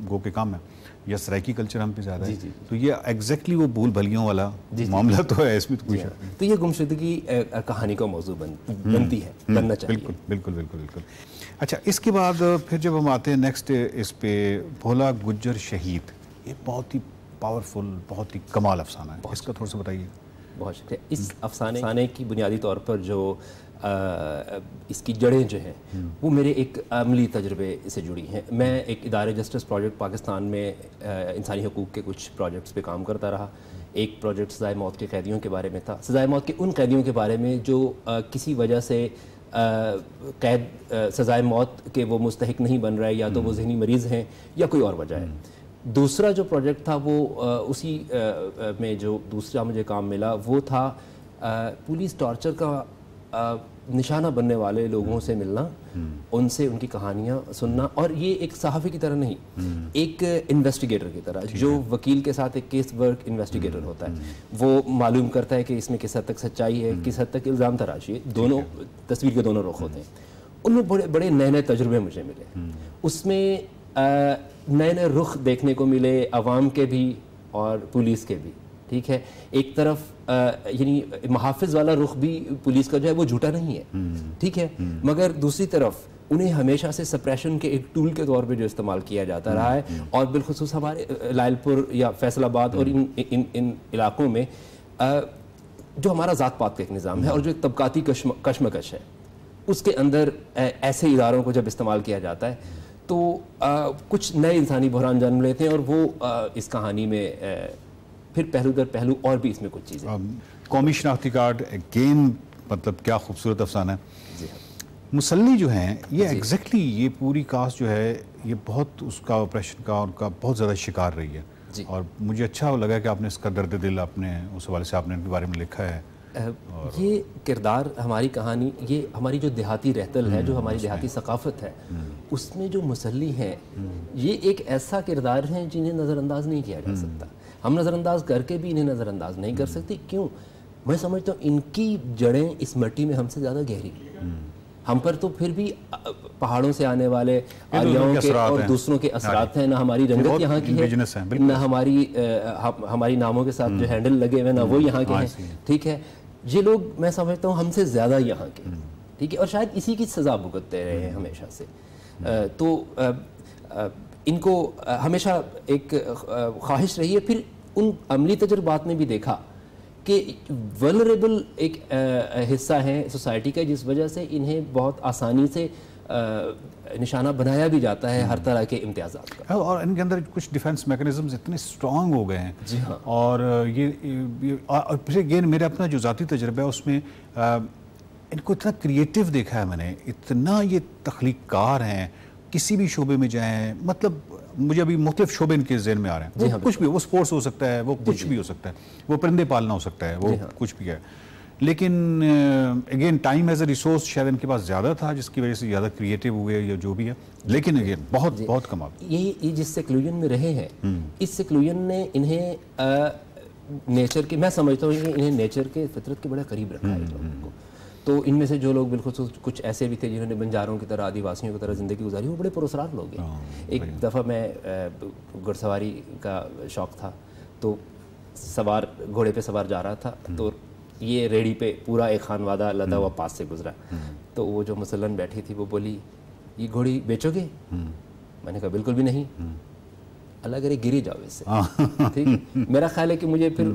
Speaker 8: गो के काम है, या सराइकी कल्चर हम पे ज़्यादा है। तो ये एग्जैक्टली वो भूल भलियों वाला मामला तो है, इसमें तो कोई शक नहीं।
Speaker 9: तो ये गुमशुदगी कहानी का मौजू बनती है, बनना चाहिए।
Speaker 8: बिल्कुल बिल्कुल बिल्कुल बिल्कुल। अच्छा, इसके बाद फिर जब हम आते हैं नेक्स्ट इस पे भोला गुज्जर शहीद, ये बहुत ही पावरफुल, बहुत ही कमाल अफसाना है, इसका थोड़ा सा बताइए।
Speaker 9: बहुत शुक्रिया। इस अफसाने की बुनियादी तौर पर जो इसकी जड़ें जो हैं वो मेरे एक अमली तजर्बे से जुड़ी हैं। मैं एक इदारे जस्टिस प्रोजेक्ट पाकिस्तान में इंसानी हकूक़ के कुछ प्रोजेक्ट्स पे काम करता रहा। एक प्रोजेक्ट सज़ाए मौत के कैदियों के बारे में था, सज़ाए मौत के उन कैदियों के बारे में जो किसी वजह से कैद सज़ाए मौत के वो मुस्तहिक नहीं बन रहे, या तो वो जहनी मरीज़ हैं या कोई और वजह है। दूसरा जो प्रोजेक्ट था वो उसी में जो दूसरा मुझे काम मिला वो था पुलिस टॉर्चर का निशाना बनने वाले लोगों से मिलना, उनसे उनकी कहानियाँ सुनना, और ये एक सहाफ़ी की तरह नहीं, एक इन्वेस्टिगेटर की तरह, जो वकील के साथ एक केस वर्क इन्वेस्टिगेटर होता है। वो मालूम करता है कि इसमें किस हद तक सच्चाई है, किस हद तक इल्ज़ाम तराशी है। दोनों तस्वीर के दोनों रुख होते हैं। उनमें बड़े बड़े नए नए तजुर्बे मुझे मिले। उसमें नए नए रुख देखने को मिले, अवाम के भी और पुलिस के भी। ठीक है, एक तरफ यानी मुहाफ़िज़ वाला रुख भी पुलिस का जो है वो झूठा नहीं है, ठीक है, मगर दूसरी तरफ उन्हें हमेशा से सप्रेशन के एक टूल के तौर पे जो इस्तेमाल किया जाता रहा है। और बिलखुसूस हमारे लायलपुर या फैसलाबाद और इन इलाकों में जो हमारा ज़ात पात का एक निज़ाम है और जो एक तबकाती कशमकश है, उसके अंदर ऐसे इदारों को जब इस्तेमाल किया जाता है तो कुछ नए इंसानी बहरान जन्म लेते हैं। और वो इस कहानी में फिर पहलू दर पहलू और भी इसमें कुछ चीज़ें।
Speaker 8: कौमी शनाख्ती कार्ड अगेन, मतलब क्या खूबसूरत अफसाना है। मुसल्ली जो हैं ये एग्जैक्टली ये पूरी कास्ट जो है ये बहुत उसका ऑपरेशन का उनका बहुत ज़्यादा शिकार रही है। और मुझे अच्छा लगा कि आपने इसका दर्द दिल आपने उस हवाले से आपने इनके बारे में लिखा है।
Speaker 9: ये किरदार, हमारी कहानी, ये हमारी जो देहाती रहतल है, जो हमारी देहाती सकाफत है, उसमें जो मुसल्ली हैं ये एक ऐसा किरदार है जिन्हें नज़रअंदाज नहीं किया जा सकता। हम नज़रअंदाज करके भी इन्हें नज़रअंदाज नहीं कर सकते। क्यों? मैं समझता हूँ इनकी जड़ें इस मिट्टी में हमसे ज़्यादा गहरी। हम पर तो फिर भी पहाड़ों से आने वाले आलियाओं के और दूसरों के असरात हैं। ना हमारी रंगत यहाँ की है, ना हमारी नामों के साथ जो हैंडल लगे हुए ना वो यहाँ के हैं। ठीक है, ये लोग मैं समझता हूँ हमसे ज़्यादा यहाँ के, ठीक है, और शायद इसी की सज़ा भुगतते रहे हैं हमेशा से। तो इनको हमेशा एक ख्वाहिश रही है। फिर उन अमली तजुर्बात में भी देखा कि वल्नरेबल एक हिस्सा है सोसाइटी का, जिस वजह से इन्हें बहुत आसानी से निशाना बनाया भी जाता है हर तरह के इम्तियाज़ात का।
Speaker 8: और इनके अंदर कुछ डिफेंस मैकेनिज्म्स इतने स्ट्रॉन्ग हो गए हैं।
Speaker 9: जी हाँ।
Speaker 8: और ये और फिर अगेन मेरा अपना जो ज़ाती तजर्बा है उसमें इनको इतना क्रिएटिव देखा है मैंने, इतना ये तख्लीक़कार हैं, किसी भी शोबे में जाएँ, मतलब मुझे अभी मुख्तलिफ शोबे इनके ज़हन में आ रहे हैं। वो कुछ भी, वो स्पोर्ट्स हो सकता है, वो कुछ भी हो सकता है, वो परिंदे पालना हो सकता है, वो कुछ भी है। लेकिन again time as a resource शायद इनके पास ज़्यादा था, जिसकी वजह से ज़्यादा क्रिएटिव हुए या जो भी है। लेकिन अगेन बहुत बहुत कमाल।
Speaker 9: ये जिस सेक्लूजन में रहे हैं, इस सेक्लूजन ने इन्हें नेचर के, मैं समझता हूँ इन्हें नेचर के, फितरत के बड़ा करीब रखा है लोगों को। तो इनमें से जो लोग बिल्कुल कुछ ऐसे भी थे जिन्होंने बंजारों की तरह, आदिवासियों की तरह ज़िंदगी गुजारी, वो बड़े पुरस्कार लोग हैं। एक दफ़ा मैं घुड़सवारी का शौक़ था, तो सवार घोड़े पे सवार जा रहा था, तो ये रेडी पे पूरा एक खानवादा लदा हुआ पास से गुजरा। तो वो जो मुसल्लन बैठी थी वो बोली, ये घोड़ी बेचोगे? मैंने कहा बिल्कुल भी नहीं। अल्लाह करे गिरी जाओ इससे, ठीक है। मेरा ख्याल है कि मुझे फिर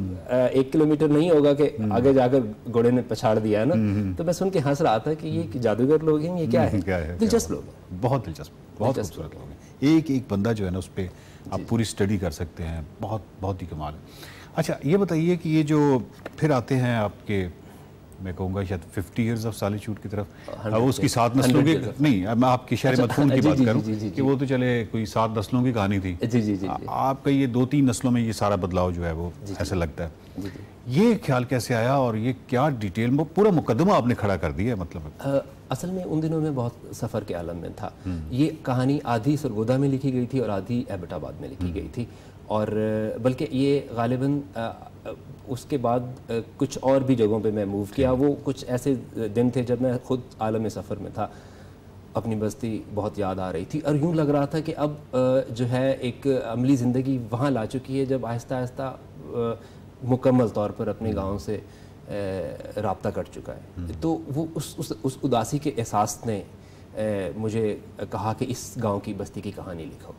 Speaker 9: 1 किलोमीटर नहीं होगा कि आगे जाकर घोड़े ने पछाड़ दिया है ना, तो मैं सुन के हंस रहा था कि ये जादूगर लोग हैं, ये क्या है, दिलचस्प लोग हैं,
Speaker 8: बहुत दिलचस्प, बहुत खूबसूरत लोग हैं। एक एक बंदा जो है ना उस पर आप पूरी स्टडी कर सकते हैं, बहुत बहुत ही कमाल है। अच्छा ये बताइए कि ये जो फिर आते हैं आपके, मैं कहूँगा शायद 50 years ऑफ सॉलिट्यूड की तरफ, वो उसकी 7 नस्लों की नहीं, मैं आपकी शहर मदफून की बात करूँ कि वो तो चले कोई 7 नस्लों की कहानी थी, आपका ये 2-3 नस्लों में ये सारा बदलाव जो है वो ऐसा लगता है, ये ख्याल कैसे आया और ये क्या डिटेल में पूरा मुकदमा आपने खड़ा कर दिया? मतलब
Speaker 9: असल में उन दिनों में बहुत सफ़र के आलम में था। ये कहानी आधी सरगोदा में लिखी गई थी और आधी एबटाबाद में लिखी गई थी, और बल्कि ये गालिबन उसके बाद कुछ और भी जगहों पे मैं मूव किया। वो कुछ ऐसे दिन थे जब मैं खुद आलम सफ़र में था, अपनी बस्ती बहुत याद आ रही थी और यूँ लग रहा था कि अब जो है एक अमली ज़िंदगी वहाँ ला चुकी है जब आहिस्ता आहिस्ता मुकम्मल तौर पर अपने गाँव से राब्ता कर चुका है। तो वो उस उदासी के एहसास ने मुझे कहा कि इस गांव की बस्ती की कहानी लिखो।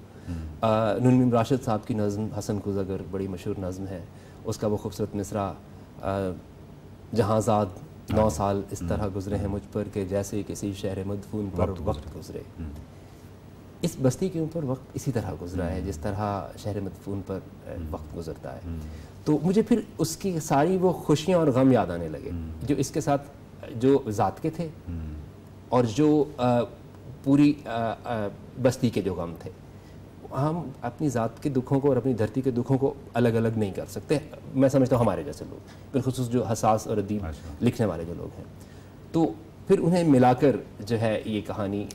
Speaker 9: नुनमीम राशिद साहब की नज़्म हसन कुज़गर बड़ी मशहूर नज़्म है, उसका वो खूबसूरत मिसरा, जहाँज़ाद 9 साल इस तरह गुजरे हैं मुझ पर कि जैसे किसी शहर मदफून पर वक्त गुजरे। इस बस्ती के ऊपर वक्त इसी तरह गुजरा है जिस तरह शहर मदफून पर वक्त गुजरता है। तो मुझे फिर उसकी सारी वो खुशियाँ और गम याद आने लगे जो इसके साथ जो ज़ात के थे और जो पूरी बस्ती के जो गम थे। हम अपनी ज़ात के दुखों को और अपनी धरती के दुखों को अलग अलग नहीं कर सकते। मैं समझता हूँ हमारे जैसे लोग, बिलखुसूस जो हसास और अदीब लिखने वाले जो लोग हैं, तो फिर उन्हें मिलाकर जो है ये कहानी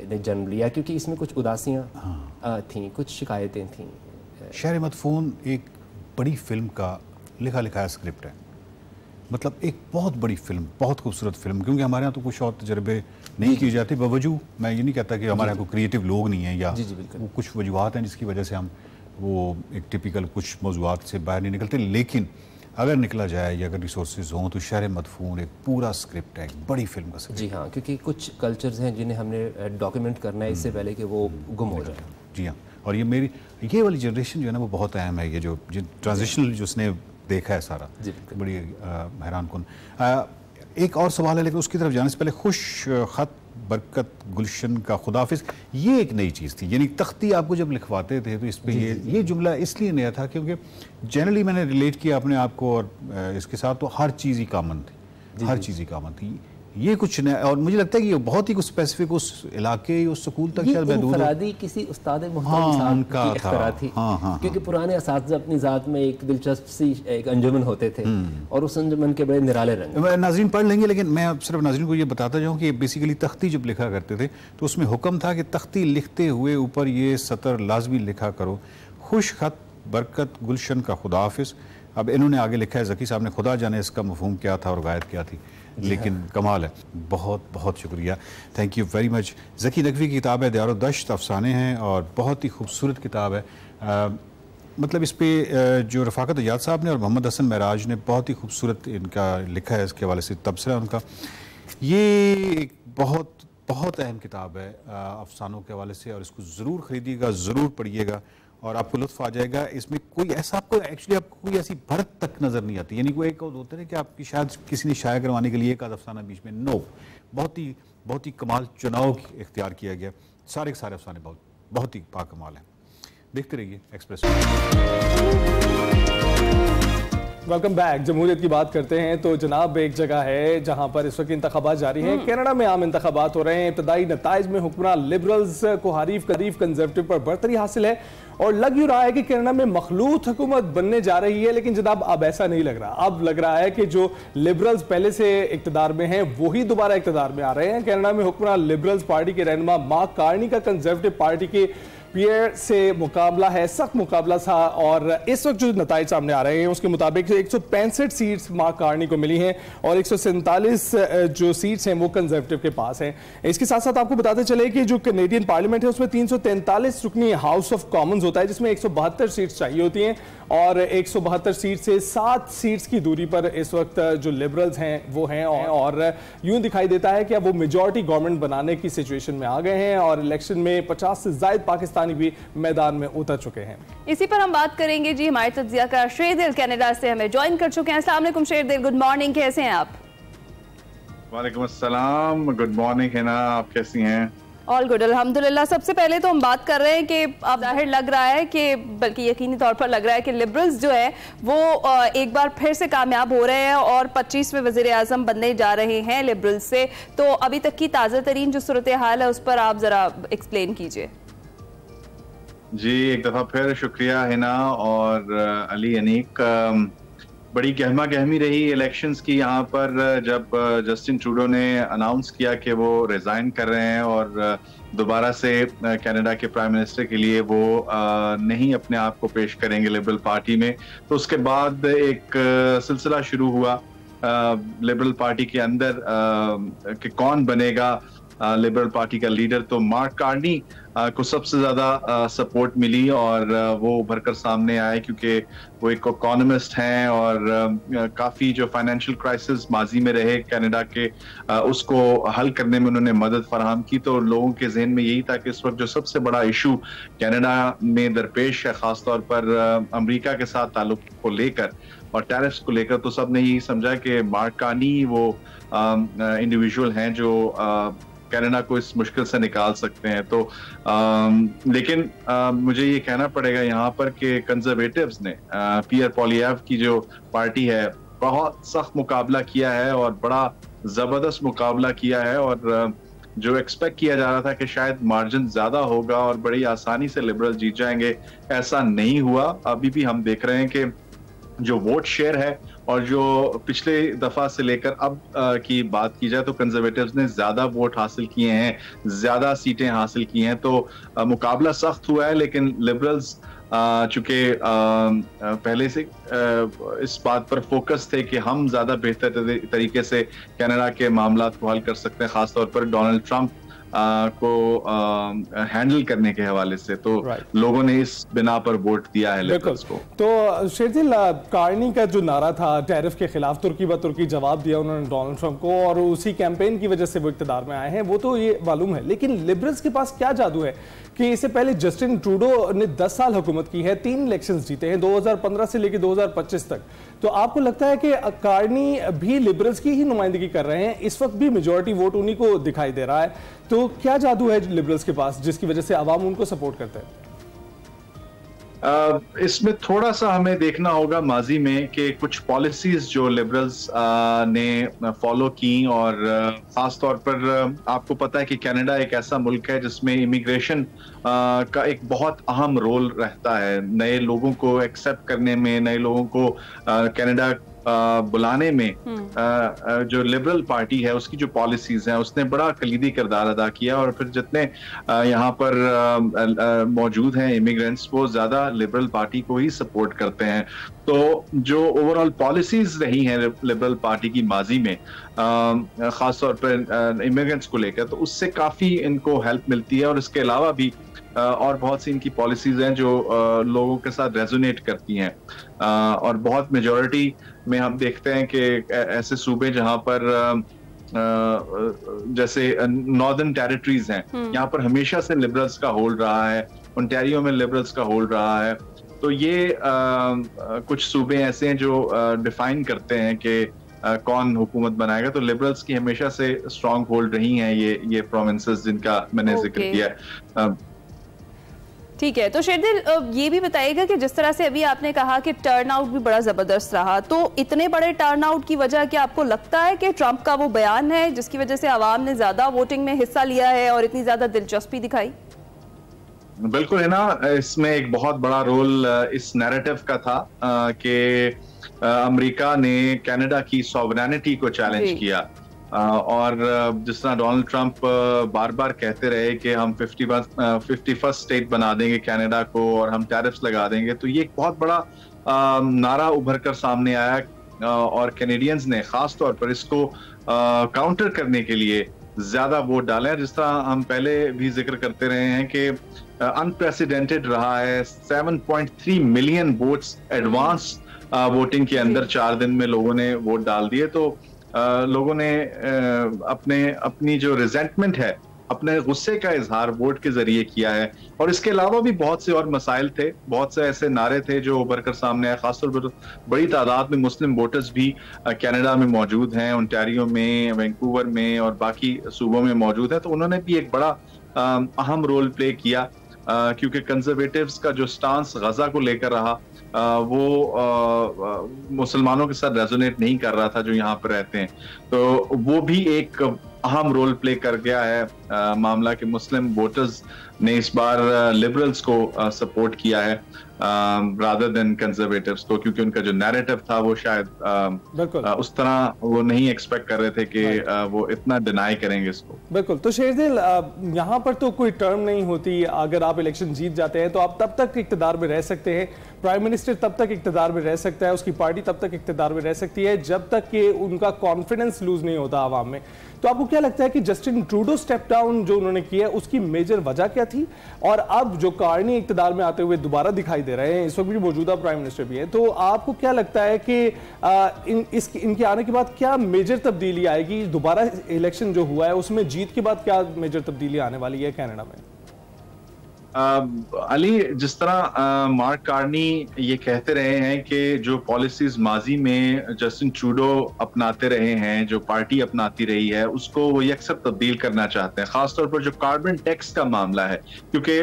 Speaker 9: ने जन्म लिया, क्योंकि इसमें कुछ उदासियाँ थीं, कुछ शिकायतें थीं।
Speaker 8: शहर मदफून एक बड़ी फिल्म का लिखा लिखाया स्क्रिप्ट है, मतलब एक बहुत बड़ी फिल्म, बहुत खूबसूरत फिल्म, क्योंकि हमारे यहाँ तो कुछ और तजर्बे नहीं किए जाते। बावजूद मैं ये नहीं कहता कि हमारे यहाँ को क्रिएटिव लोग नहीं हैं या वो कुछ वजूहत हैं जिसकी वजह से हम वो एक टिपिकल कुछ मौज़ूआत से बाहर नहीं निकलते, लेकिन अगर निकला जाए या अगर रिसोर्सेज हों तो शहर मदफून एक पूरा स्क्रिप्ट है, एक बड़ी फिल्म का स्क्रिप्ट।
Speaker 9: जी हाँ, क्योंकि कुछ कल्चर्स हैं जिन्हें हमने डॉक्यूमेंट करना है इससे पहले कि वो गुम हो जाए।
Speaker 8: जी हाँ, और ये वाली जनरेशन जो है ना वो बहुत अहम है, ये जो ट्रांजिशनल जो उसने देखा है सारा, बड़ी हैरान कुन। एक और सवाल है लेकिन उसकी तरफ जाने से पहले, खुश ख़त बरकत गुलशन का खुदाफिज, ये एक नई चीज़ थी, यानी तख्ती आपको जब लिखवाते थे तो इस पर ये जुमला इसलिए नया था क्योंकि जनरली मैंने रिलेट किया अपने आप को और इसके साथ, तो हर चीज़ ही कॉमन थी, हर चीज़ ही कॉमन थी। ये कुछ नया, और मुझे लगता है कि ये बहुत ही कुछ स्पेसिफिक उस इलाके, उस स्कूल तक शायद महदूद है।
Speaker 9: किसी उस्ताद मुहतरम साहब की इख्तिरार थी, क्योंकि पुराने असातिज़ा अपनी ज़ात में एक दिलचस्प सी एक अंजुमन होते थे और उस अंजुमन के बड़े निराले रंग।
Speaker 8: नाज़रीन पढ़ लेंगे, लेकिन मैं सिर्फ नाज़रीन को ये बताता जाऊँ कि बेसिकली तख्ती जब लिखा करते थे तो उसमें हुक्म था कि तख्ती लिखते हुए ऊपर ये सतर लाजमी लिखा करो, खुश ख़त बरकत गुलशन का खुदाफिज। अब इन्होंने आगे लिखा है, ज़की साहब ने, खुदा जाने इसका मफहूम क्या था और गायत क्या थी, लेकिन कमाल है। बहुत बहुत शुक्रिया, thank you very much. Zaki Naqvi की किताब है दियारो दश्त, अफसाने हैं और बहुत ही खूबसूरत किताब है। मतलब इस पर जो रफ़ाकत अजाद साहब ने और मोहम्मद हसन महराज ने बहुत ही खूबसूरत इनका लिखा है, इसके हवाले से तबसरा उनका। ये एक बहुत बहुत अहम किताब है अफसानों के हवाले से, और इसको ज़रूर ख़रीदिएगा, ज़रूर पढ़िएगा और आपको लुत्फ़ आ जाएगा। इसमें कोई ऐसा आपको एक्चुअली आपको कोई ऐसी भरत तक नज़र नहीं आती, यानी कोई एक होता है कि आपकी शायद किसी ने शाया करवाने के लिए एक आध अफसाना बीच में, नो, बहुत ही कमाल चुनाव इख्तियार किया गया। सारे के सारे अफसाने बहुत ही बाकमाल हैं। देखते रहिए एक्सप्रेस।
Speaker 2: Welcome back. जमहूरियत की बात करते हैं तो जनाब एक जगह है जहां पर इस वक्त इंतखाबात जारी हैं। कनाडा में आम इंतखाबात हो रहे हैं। इब्तदाई नताइज में हुक्मरान लिबरल्स को हरीफ कंजर्वेटिव पर बढ़तरी हासिल है और लग यूँ रहा है कि कनाडा में मखलूत हुकूमत बनने जा रही है, लेकिन जनाब अब ऐसा नहीं लग रहा। अब लग रहा है कि जो लिबरल्स पहले से इक्तदार में हैं वही दोबारा इक्तदार में आ रहे हैं। कनाडा में हुक्मरान लिबरल्स पार्टी के रहनुमा मार्क कार्नी का कंजर्वेटिव पार्टी के पियर से मुकाबला है, सख्त मुकाबला था, और इस वक्त जो नताइज सामने आ रहे हैं उसके मुताबिक 165 सीट्स मार्क कार्नी को मिली हैं और 147 जो सीट्स हैं वो कंजर्वेटिव के पास हैं। इसके साथ साथ आपको बताते चले कि जो कनेडियन पार्लियामेंट है उसमें 343 रुकनी हाउस ऑफ कॉमन्स होता है, जिसमें 172 सीट्स चाहिए होती हैं और 172 सीट से 7 सीट्स की दूरी पर इस वक्त जो लिबरल्स हैं वो हैं, और यूं दिखाई देता है कि अब वो मेजॉरिटी गवर्नमेंट बनाने की सिचुएशन में आ गए हैं और इलेक्शन में 50 से ज्यादा पाकिस्तान पाकिस्तानी भी मैदान में उतर चुके हैं।
Speaker 1: इसी पर हम बात करेंगे जी, हमारे तज्जियाकार शेरदिल कनाडा से हमें ज्वाइन कर चुके हैं। अस्सलाम वालेकुम शेरदिल, गुड मॉर्निंग, कैसे हैं आप?
Speaker 10: वालेकुम अस्सलाम, गुड मॉर्निंग है ना, आप कैसी हैं?
Speaker 1: ऑल गुड अल्हम्दुलिल्लाह। सबसे पहले तो हम बात कर रहे हैं कि अब जाहिर लग रहा है कि, बल्कि यकीनी तौर पर लग रहा है कि लिबरल्स जो है वो एक बार फिर से कामयाब हो रहे हैं और 25वें वज़ीर आज़म बनने जा रहे हैं लिबरल्स से। तो अभी तक की ताज़ा तरीन जो सूरत हाल है उस पर आप ज़रा एक्सप्लेन कीजिए।
Speaker 10: जी, एक दफ़ा फिर शुक्रिया हिना और अली अनीक। बड़ी गहमा गहमी रही इलेक्शंस की यहाँ पर, जब जस्टिन ट्रूडो ने अनाउंस किया कि वो रिज़ाइन कर रहे हैं और दोबारा से कनाडा के प्राइम मिनिस्टर के लिए वो नहीं अपने आप को पेश करेंगे लिबरल पार्टी में। तो उसके बाद एक सिलसिला शुरू हुआ लिबरल पार्टी के अंदर कि कौन बनेगा लिबरल पार्टी का लीडर। तो मार्क कार्नी को सबसे ज्यादा सपोर्ट मिली और वो उभर कर सामने आए, क्योंकि वो एक इकोनॉमिस्ट हैं और काफी जो फाइनेंशियल क्राइसिस माजी में रहे कनाडा के, उसको हल करने में उन्होंने मदद फराहम की। तो लोगों के जहन में यही था कि इस वक्त जो सबसे बड़ा इशू कनाडा में दरपेश है, खासतौर पर अमेरिका के साथ ताल्लुक को लेकर और टैरिफ्स को लेकर, तो सब ने यही समझा कि मार्क कार्नी वो इंडिविजुअल हैं जो कनाडा को इस मुश्किल से निकाल सकते हैं। तो लेकिन मुझे ये कहना पड़ेगा यहाँ पर कि कंजर्वेटिव्स ने पियर पोलिएव की जो पार्टी है बहुत सख्त मुकाबला किया है और बड़ा जबरदस्त मुकाबला किया है, और जो एक्सपेक्ट किया जा रहा था कि शायद मार्जिन ज्यादा होगा और बड़ी आसानी से लिबरल जीत जाएंगे, ऐसा नहीं हुआ। अभी भी हम देख रहे हैं कि जो वोट शेयर है और जो पिछले दफा से लेकर अब की बात की जाए तो कंजर्वेटिव्स ने ज्यादा वोट हासिल किए हैं, ज्यादा सीटें हासिल की हैं। तो मुकाबला सख्त हुआ है, लेकिन लिबरल्स चूंकि पहले से इस बात पर फोकस थे कि हम ज्यादा बेहतर तरीके से कनाडा के मामलात को हल कर सकते हैं, खासतौर पर डोनाल्ड ट्रंप को हैंडल करने के हवाले से, तो लोगों ने इस बिना पर वोट दिया है लिबरल्स को।
Speaker 2: तो शेरदिल, कार्नी का जो नारा था टैरिफ के खिलाफ, तुर्की ब तुर्की जवाब दिया उन्होंने डोनाल्ड ट्रंप को और उसी कैंपेन की वजह से वो इक़्तिदार में आए हैं, वो तो ये मालूम है। लेकिन लिबरल्स के पास क्या जादू है कि इससे पहले जस्टिन ट्रूडो ने 10 साल हुकूमत की है, 3 इलेक्शंस जीते हैं 2015 से लेकर 2025 तक। तो आपको लगता है कि कार्नी भी लिबरल्स की ही नुमाइंदगी कर रहे हैं, इस वक्त भी मेजॉरिटी वोट उन्हीं को दिखाई दे रहा है, तो क्या जादू है लिबरल्स के पास जिसकी वजह से आवाम उनको सपोर्ट करते हैं?
Speaker 10: इसमें थोड़ा सा हमें देखना होगा माजी में कि कुछ पॉलिसीज जो लिबरल्स ने फॉलो की, और खास तौर पर आपको पता है कि कनाडा एक ऐसा मुल्क है जिसमें इमिग्रेशन का एक बहुत अहम रोल रहता है, नए लोगों को एक्सेप्ट करने में, नए लोगों को कनाडा बुलाने में। जो लिबरल पार्टी है उसकी जो पॉलिसीज हैं उसने बड़ा कलीदी किरदार अदा किया, और फिर जितने यहाँ पर मौजूद हैं इमिग्रेंट्स वो ज्यादा लिबरल पार्टी को ही सपोर्ट करते हैं। तो जो ओवरऑल पॉलिसीज रही हैं लिबरल पार्टी की माजी में, खासतौर पर इमिग्रेंट्स को लेकर, तो उससे काफी इनको हेल्प मिलती है। और इसके अलावा भी और बहुत सी इनकी पॉलिसीज हैं जो लोगों के साथ रेजोनेट करती हैं, और बहुत मेजॉरिटी में हम देखते हैं कि ऐसे सूबे जहां पर जैसे नॉर्दर्न टेरिटरीज हैं, यहाँ पर हमेशा से लिबरल्स का होल्ड रहा है, ओंटारियो में लिबरल्स का होल्ड रहा है। तो ये कुछ सूबे ऐसे हैं जो डिफाइन करते हैं कि कौन हुकूमत बनाएगा। तो लिबरल्स की हमेशा से स्ट्रॉन्ग होल्ड रही हैं ये प्रोविंसेस जिनका मैंने जिक्र किया है।
Speaker 1: ठीक है, तो शेरदिल ये भी बताइएगा कि जिस तरह से अभी आपने कहा कि टर्नआउट भी बड़ा जबरदस्त रहा, तो इतने बड़े टर्नआउट की वजह क्या आपको लगता है कि ट्रंप का वो बयान है जिसकी वजह से आवाम ने ज्यादा वोटिंग में हिस्सा लिया है और इतनी ज्यादा दिलचस्पी दिखाई?
Speaker 10: बिल्कुल है ना, इसमें एक बहुत बड़ा रोल इस नैरेटिव का था कि अमेरिका ने कनाडा की सॉवरेनिटी को चैलेंज किया, और जिस तरह डोनाल्ड ट्रंप बार बार कहते रहे कि हम 51st स्टेट बना देंगे कनाडा को और हम टैरिफ्स लगा देंगे, तो ये एक बहुत बड़ा नारा उभर कर सामने आया, और कैनेडियंस ने खास तौर पर इसको काउंटर करने के लिए ज्यादा वोट डाले हैं। जिस तरह हम पहले भी जिक्र करते रहे हैं कि अनप्रेसिडेंटेड रहा है, 7.3 मिलियन वोट्स एडवांस वोटिंग के अंदर 4 दिन में लोगों ने वोट डाल दिए। तो लोगों ने अपनी जो रिजेंटमेंट है अपने गुस्से का इजहार वोट के जरिए किया है। और इसके अलावा भी बहुत से और मसाइल थे, बहुत से ऐसे नारे थे जो उभर कर सामने आए। खासतौर पर बड़ी तादाद में मुस्लिम वोटर्स भी कनाडा में मौजूद हैं, ओंटारियो में, वैंकूवर में और बाकी सूबों में मौजूद है। तो उन्होंने भी एक बड़ा अहम रोल प्ले किया, क्योंकि कंजर्वेटिव्स का जो स्टांस गजा को लेकर रहा वो मुसलमानों के साथ रेजोनेट नहीं कर रहा था जो यहाँ पर रहते हैं। तो वो भी एक अहम रोल प्ले कर गया है मामला कि मुस्लिम वोटर्स ने इस बार लिबरल्स को सपोर्ट किया है रादर देन कंजर्वेटिव्स को, क्योंकि उनका जो नैरेटिव था वो शायद उस तरह वो नहीं एक्सपेक्ट कर रहे थे कि वो इतना डिनाई करेंगे इसको।
Speaker 2: बिल्कुल। तो शेरदिल, यहाँ पर तो कोई टर्म नहीं होती, अगर आप इलेक्शन जीत जाते हैं तो आप तब तक इक़्तिदार में रह सकते हैं, प्राइम मिनिस्टर तब तक इक़्तिदार में रह सकता है, उसकी पार्टी तब तक इक़्तिदार में रह सकती है जब तक कि उनका कॉन्फिडेंस लूज नहीं होता आवाम में। तो आपको क्या लगता है कि जस्टिन ट्रूडो स्टेप डाउन जो उन्होंने किया उसकी मेजर वजह क्या थी, और अब जो कार्नी इक़्तिदार में आते हुए दोबारा दिखाई दे रहे हैं, इस वक्त भी मौजूदा प्राइम मिनिस्टर भी है, तो आपको क्या लगता है कि इनके आने के बाद क्या मेजर तब्दीली आएगी? दोबारा इलेक्शन जो हुआ है उसमें जीत के बाद क्या मेजर तब्दीली आने वाली है कनाडा में?
Speaker 10: अली, जिस तरह मार्क कार्नी ये कहते रहे हैं कि जो पॉलिसीज माजी में जस्टिन ट्रूडो अपनाते रहे हैं, जो पार्टी अपनाती रही है, उसको वो यकसर तब्दील करना चाहते हैं, खासतौर पर जो कार्बन टैक्स का मामला है, क्योंकि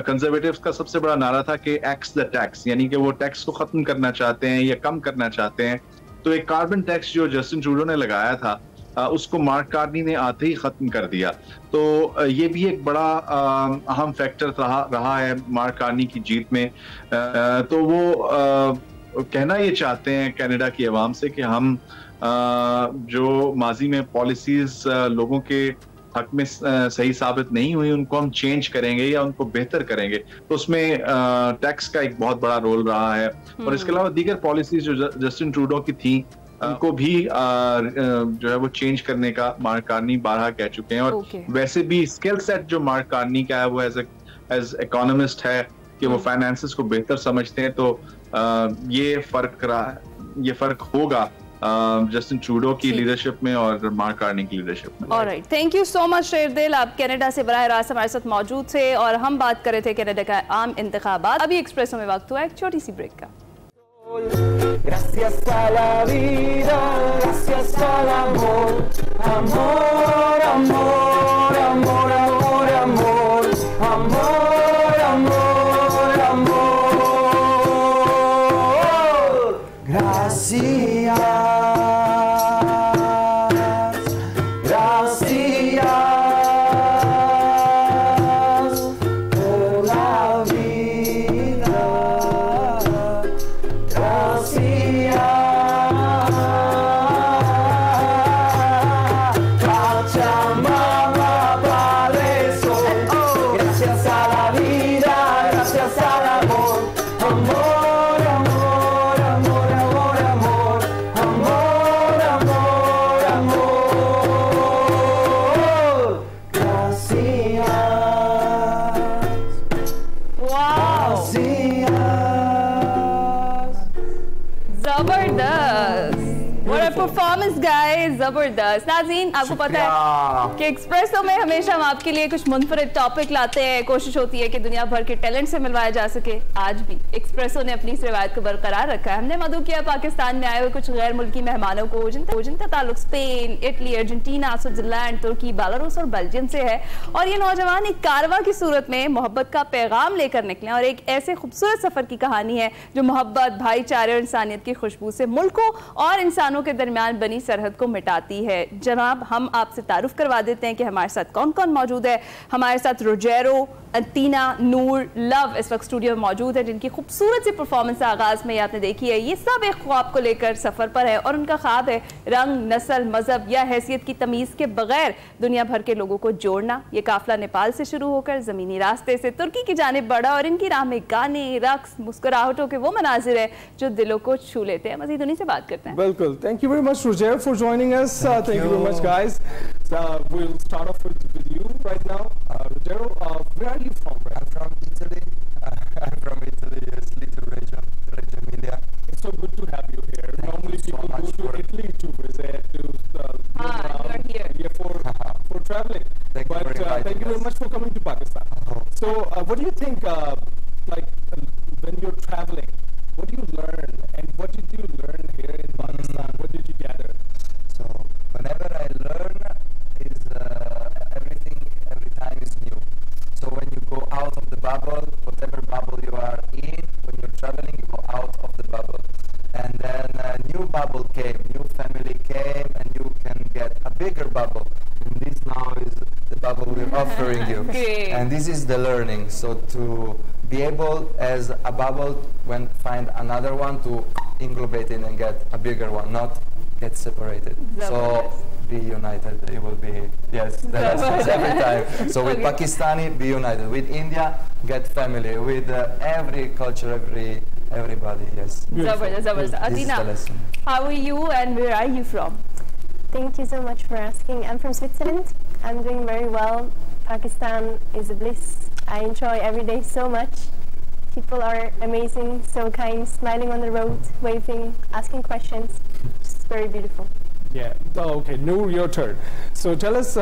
Speaker 10: कंजर्वेटिव्स का सबसे बड़ा नारा था कि एक्स द टैक्स, यानी कि वो टैक्स को खत्म करना चाहते हैं या कम करना चाहते हैं। तो एक कार्बन टैक्स जो जस्टिन ट्रूडो ने लगाया था उसको मार्क कार्नी ने आते ही खत्म कर दिया। तो ये भी एक बड़ा अहम फैक्टर रहा है मार्क कार्नी की जीत में। तो वो कहना ये चाहते हैं कनाडा की आवाम से कि हम जो माजी में पॉलिसीज लोगों के हक में सही साबित नहीं हुई उनको हम चेंज करेंगे या उनको बेहतर करेंगे। तो उसमें टैक्स का एक बहुत बड़ा रोल रहा है। और इसके अलावा दीगर पॉलिसीज जो जस्टिन ट्रूडो की थी उनको भी जो है वो चेंज करने का मार्क कार्नी बारहा कह चुके हैं। और वैसे भी स्किल सेट जो मार्क कार्नी का है वो एज इकोनॉमिस्ट है कि वो फाइनेंसेस को बेहतर समझते हैं। तो ये फर्क होगा जस्टिन ट्रूडो की लीडरशिप में और मार्क कार्नी की लीडरशिप में।
Speaker 1: Alright, thank you so much Sherdil, आप कनाडा से बराह रास्त हमारे साथ मौजूद थे और हम बात कर रहे थे कनाडा का आम इंतखाबात। अभी एक्सप्रेसो में वक्त हुआ एक छोटी सी ब्रेक का।
Speaker 11: Gracias a la vida, gracias al amor, amor, amor, amor, amor, amor, amor, amor, amor. Gracias, gracias por la vida.
Speaker 1: Performance guys, जबरदस्त। नाज़रीन, आपको पता है कि एक्सप्रेसो में हमेशा हम आपके लिए कुछ मुनफरिद टॉपिक लाते हैं, कोशिश होती है कि दुनिया भर के टैलेंट से मिलवाया जा सके। आज भी एक्सप्रेसो ने अपनी इस रवायत को बरकरार रखा है। हमने मदऊ किया पाकिस्तान में आए हुए कुछ गैर मुल्की मेहमानों को जिनका ताल्लुक स्पेन, इटली, अर्जेंटीना, स्विट्जरलैंड, तुर्की, बेलारूस और बेल्जियम से है। और ये नौजवान एक कारवा की सूरत में मोहब्बत का पैगाम लेकर निकले और एक ऐसे खूबसूरत सफर की कहानी है जो मोहब्बत, भाईचारे और इंसानियत की खुशबू से मुल्कों और इंसानों के दरमियान बनी सरहद को मिटाती है। जनाब, हम आपसे तारुफ करवा देते हैं कि हमारे साथ कौन कौन मौजूद है। हमारे साथ रोजेरो, अंटीना, नूर, लव इस वक्त स्टूडियो में मौजूद है, जिनकी खूबसूरत सी परफॉर्मेंस आगाज में आपने देखी है। ये सब एक ख्वाब को लेकर सफर पर है और उनका ख्वाब है रंग, नस्ल, मजहब या हैसियत की तमीज के बगैर दुनिया भर के लोगों को जोड़ना। ये काफिला नेपाल से शुरू होकर जमीनी रास्ते से तुर्की की जानिब बढ़ा और इनकी राह में गाने, रक्स, मुस्कुराहटों के वो मनाजिर है जो दिलों को छू लेते हैं। मजीद उन्हीं से बात करते हैं।
Speaker 2: बिल्कुल, thank you very much Rosario for joining us. Thank you very much guys. We'll start off with you right now. Rogerio, where are you from?
Speaker 12: I'm from Italy. I'm from Italy, yes, little Reggio Emilia.
Speaker 2: It's so good to have you here. Normally people go to Italy to visit, to
Speaker 1: you're here.
Speaker 2: Yeah, for traveling.
Speaker 12: Thank you for inviting
Speaker 2: thank you very
Speaker 12: us.
Speaker 2: much for coming to Pakistan. So, what do you think, like, when you're traveling, what do you learn, and what did you learn here in Pakistan? What did you gather?
Speaker 12: So whenever I learn, is everything every time is new. So when you go out of the bubble, whatever bubble you are in, when you're traveling, you go out of the bubble. And then a new bubble came, new family came, and you can get a bigger bubble. And this now is the bubble we're offering you.
Speaker 1: Great.
Speaker 12: And this is the learning. So to be able, as a bubble, when find another one, to inglobate it and get a bigger one, not get separated. So be united. It will be, yes, the lessons every time. So with Pakistani, be united. With India, get family. With every culture, everybody, yes.
Speaker 1: Zabardast, zabardast.
Speaker 12: This is the
Speaker 1: Athena,
Speaker 12: lesson.
Speaker 1: how are you and where are you from?
Speaker 13: Thank you so much for asking. I'm from Switzerland. I'm doing very well. Pakistan is a bliss. I enjoy every day so much. People are amazing, so kind, smiling on the road, waving, asking questions. Just very beautiful.
Speaker 2: Yeah. Oh, okay. Noor, your turn. So tell us,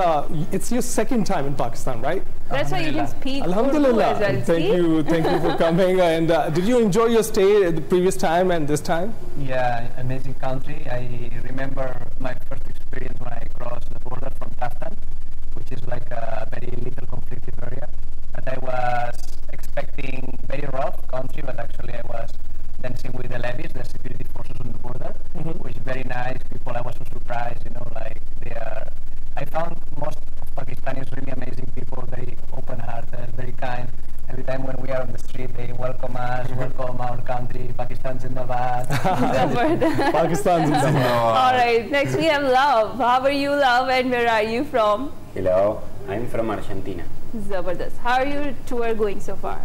Speaker 2: it's your second time in Pakistan, right?
Speaker 1: That's why you can speak Urdu
Speaker 2: Alhamdulillah.
Speaker 1: as well.
Speaker 2: Thank
Speaker 1: see?
Speaker 2: you. Thank you for coming. And did you enjoy your stay the previous time and this time?
Speaker 14: Yeah, amazing country. I remember my first experience when I crossed the border from Taftan, which is like a very little conflicted area. And I was expecting very rough country, but actually I was dancing with the levies, the security forces on the border, which is very nice. People, I was so surprised, you know, like they are. I found most of Pakistanis really amazing people, very open-hearted, very kind. Every time when we are on the street, they welcome us, welcome our country, Pakistan Zindabad.
Speaker 2: Pakistan Zindabad.
Speaker 1: All right, next we have Love. How are you, Love, and where are you from?
Speaker 15: Hello, I'm from Argentina.
Speaker 1: Zabardast. How are your tour going so far?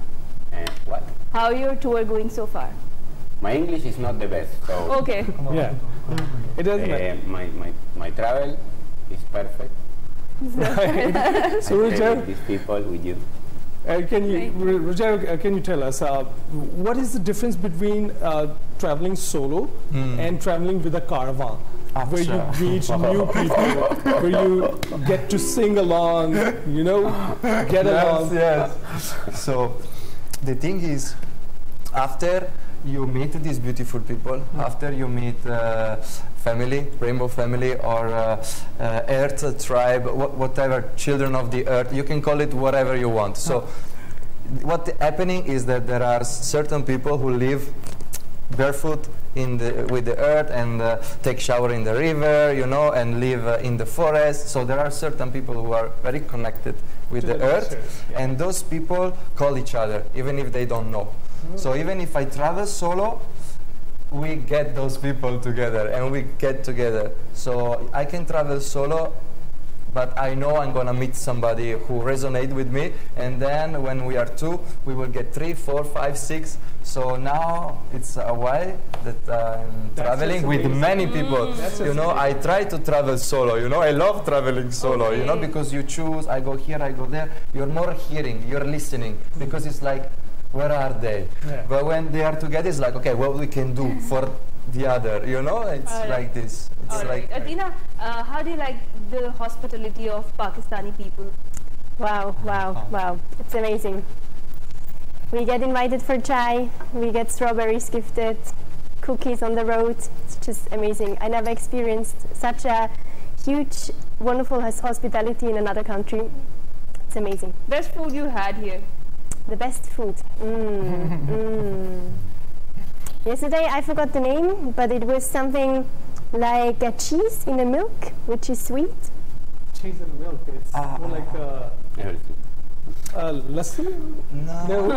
Speaker 15: What?
Speaker 1: How your tour going so far?
Speaker 15: My English is not the best, so
Speaker 1: Okay.
Speaker 2: Yeah. It doesn't matter.
Speaker 15: my travel is perfect.
Speaker 2: So,
Speaker 15: I
Speaker 2: Roger,
Speaker 15: stay with these people, with you.
Speaker 2: Can you tell us what is the difference between traveling solo and traveling with a caravan, where you meet new people, where you get to sing along, you know, get along?
Speaker 12: Yes. So the thing is, after you meet these beautiful people, after you meet family, rainbow family, or earth tribe, whatever, children of the earth, you can call it whatever you want. So what's happening is that there are certain people who live barefoot with the earth and take shower in the river, you know, and live in the forest. So there are certain people who are very connected with the earth, and those people call each other, even if they don't know. So even if I travel solo, we get those people together and we get together. So I can travel solo, but I know I'm gonna meet somebody who resonates with me, and then when we are two, we will get 3, 4, 5, 6. So now it's a while that I'm traveling with many people. You know, I try to travel solo. You know, I love traveling solo. You know, because you choose. I go here, I go there. You're more hearing. You're listening, because it's like, where are they?
Speaker 2: Yeah.
Speaker 12: But when they are together, it's like, okay, what we can do for the other, you know? It's like this. It's like
Speaker 1: Athena, how do you like the hospitality of Pakistani people?
Speaker 13: Wow, wow, wow. It's amazing. We get invited for chai, we get strawberries gifted, cookies on the road. It's just amazing. I never experienced such a huge, wonderful hospitality in another country. It's amazing.
Speaker 1: Best food you had here?
Speaker 13: The best food. Yesterday I forgot the name, but it was something like a cheese in a milk, which is sweet.
Speaker 2: Cheese and milk. It's more like lassi? No.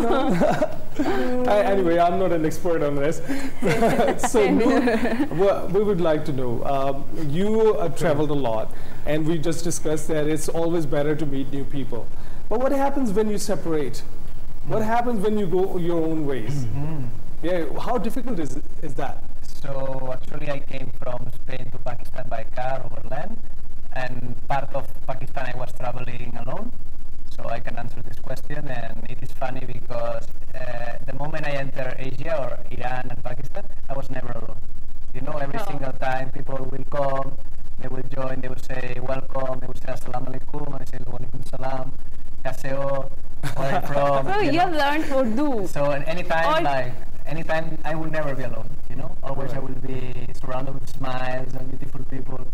Speaker 2: Anyway, I'm not an expert on this. So we would like to know, you traveled a lot, and we just discussed that it's always better to meet new people. But what happens when you separate? What happens when you go your own ways? Yeah, how difficult is that?
Speaker 14: So actually I came from Spain to Pakistan by car over land, and part of Pakistan I was traveling alone. So I can answer this question, and it is funny because the moment I enter Asia or Iran and Pakistan, I was never alone. You know, every single time people will come, they will join, they will say welcome, they will say assalamu alaikum, and I say Annyeonghaseyo, where I'm from.
Speaker 1: So you have learned Urdu.
Speaker 14: So anytime I will never be alone, you know. Always I will be surrounded with smiles and beautiful people.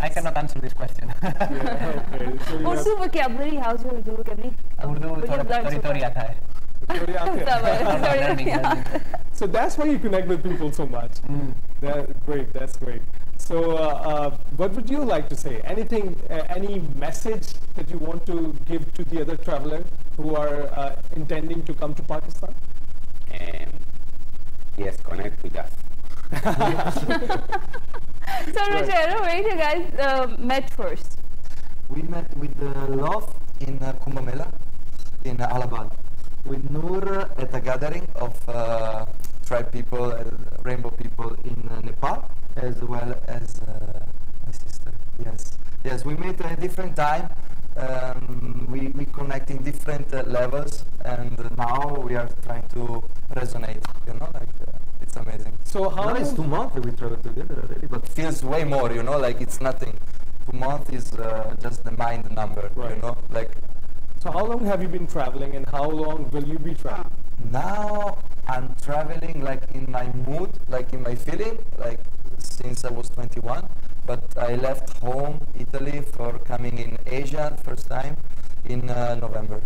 Speaker 14: I cannot answer this question.
Speaker 1: Urdu vocabulary, how's your Urdu vocabulary?
Speaker 14: Urdu थोड़ी आता है.
Speaker 2: So that's why you connect with people so much. That's great. So what would you like to say? Anything, any message that you want to give to the other travelers who are intending to come to Pakistan?
Speaker 15: Yes, connect with us.
Speaker 1: So Rogero, where you guys met first?
Speaker 12: We met with Love in Kumbh Mela in Allahabad. With Noor at a gathering of tribe people, rainbow people in Nepal, as well as my sister. Yes, we met at a different time. We connect in different levels, and now we are trying to resonate. You know, like it's amazing.
Speaker 2: So how?
Speaker 12: No, it's 2 months we travel together already, but feels way more. You know, like it's nothing. 2 months is just the mind number. Right. You know, like.
Speaker 2: So how long have you been traveling, and how long will you be traveling?
Speaker 12: Now I'm traveling like in my mood, like in my feeling, like since I was 21. But I left home, Italy, for coming in Asia first time in November.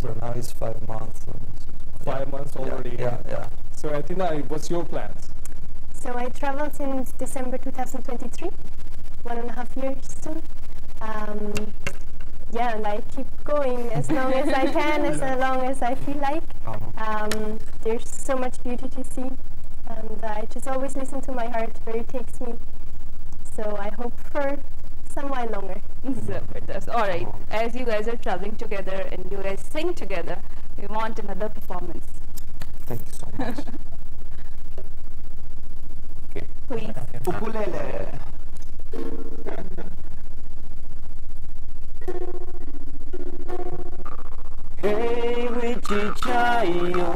Speaker 12: So now it's 5 months.
Speaker 2: 5 months already.
Speaker 12: Yeah.
Speaker 2: So Athena, what's your plans?
Speaker 13: So I traveled since December 2023, 1.5 years soon. Yeah, and I keep going as long as I can, as long as I feel like. There's so much beauty to see, and I just always listen to my heart where it takes me. So I hope for some while longer.
Speaker 1: Zabardast. All right, as you guys are traveling together and you guys sing together, we want another performance.
Speaker 12: Thank you so much.
Speaker 1: Please.
Speaker 12: Ukulele.
Speaker 11: Hey, Wichichayo.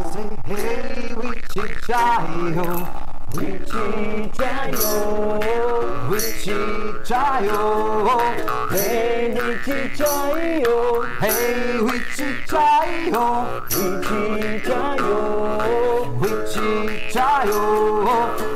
Speaker 11: Hey, Wichichayo. Wichichayo. Wichichayo. Hey, Wichichayo. Hey, Wichichayo. Wichichayo. Wichichayo.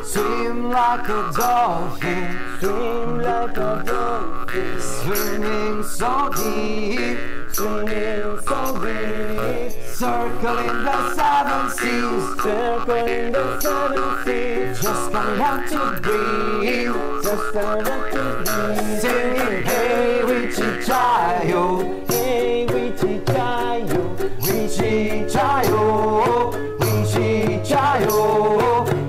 Speaker 11: Swim like a dolphin. Swim like a dolphin. Swimming so deep. Swimming so deep. Circling the 7 seas. Circling the 7 seas. Just coming out to breathe. Just coming out to breathe. Singing, hey, Wichichayo. Hey, Wichichayo. Wichichayo. Wichichayo.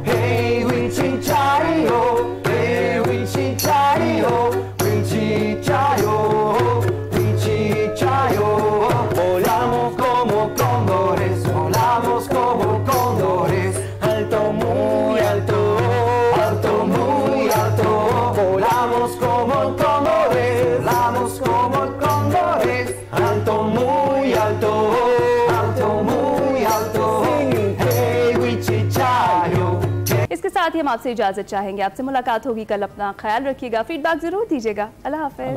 Speaker 11: Hey, Wichichayo. Hey, Wichichayo. Wichichayo. Wichichayo. Volamos como cóndores. Volamos como cóndores. Alto, muy alto. Alto, muy alto. Volamos como cóndores. Volamos como cóndores. Alto, muy alto. Alto, muy alto. Hey, Wichichayo.
Speaker 1: इसके साथ ही हम आपसे इजाजत चाहेंगे। आपसे मुलाकात होगी कल। अपना ख्याल रखिएगा, फीडबैक जरूर दीजिएगा। अल्लाह हाफिज।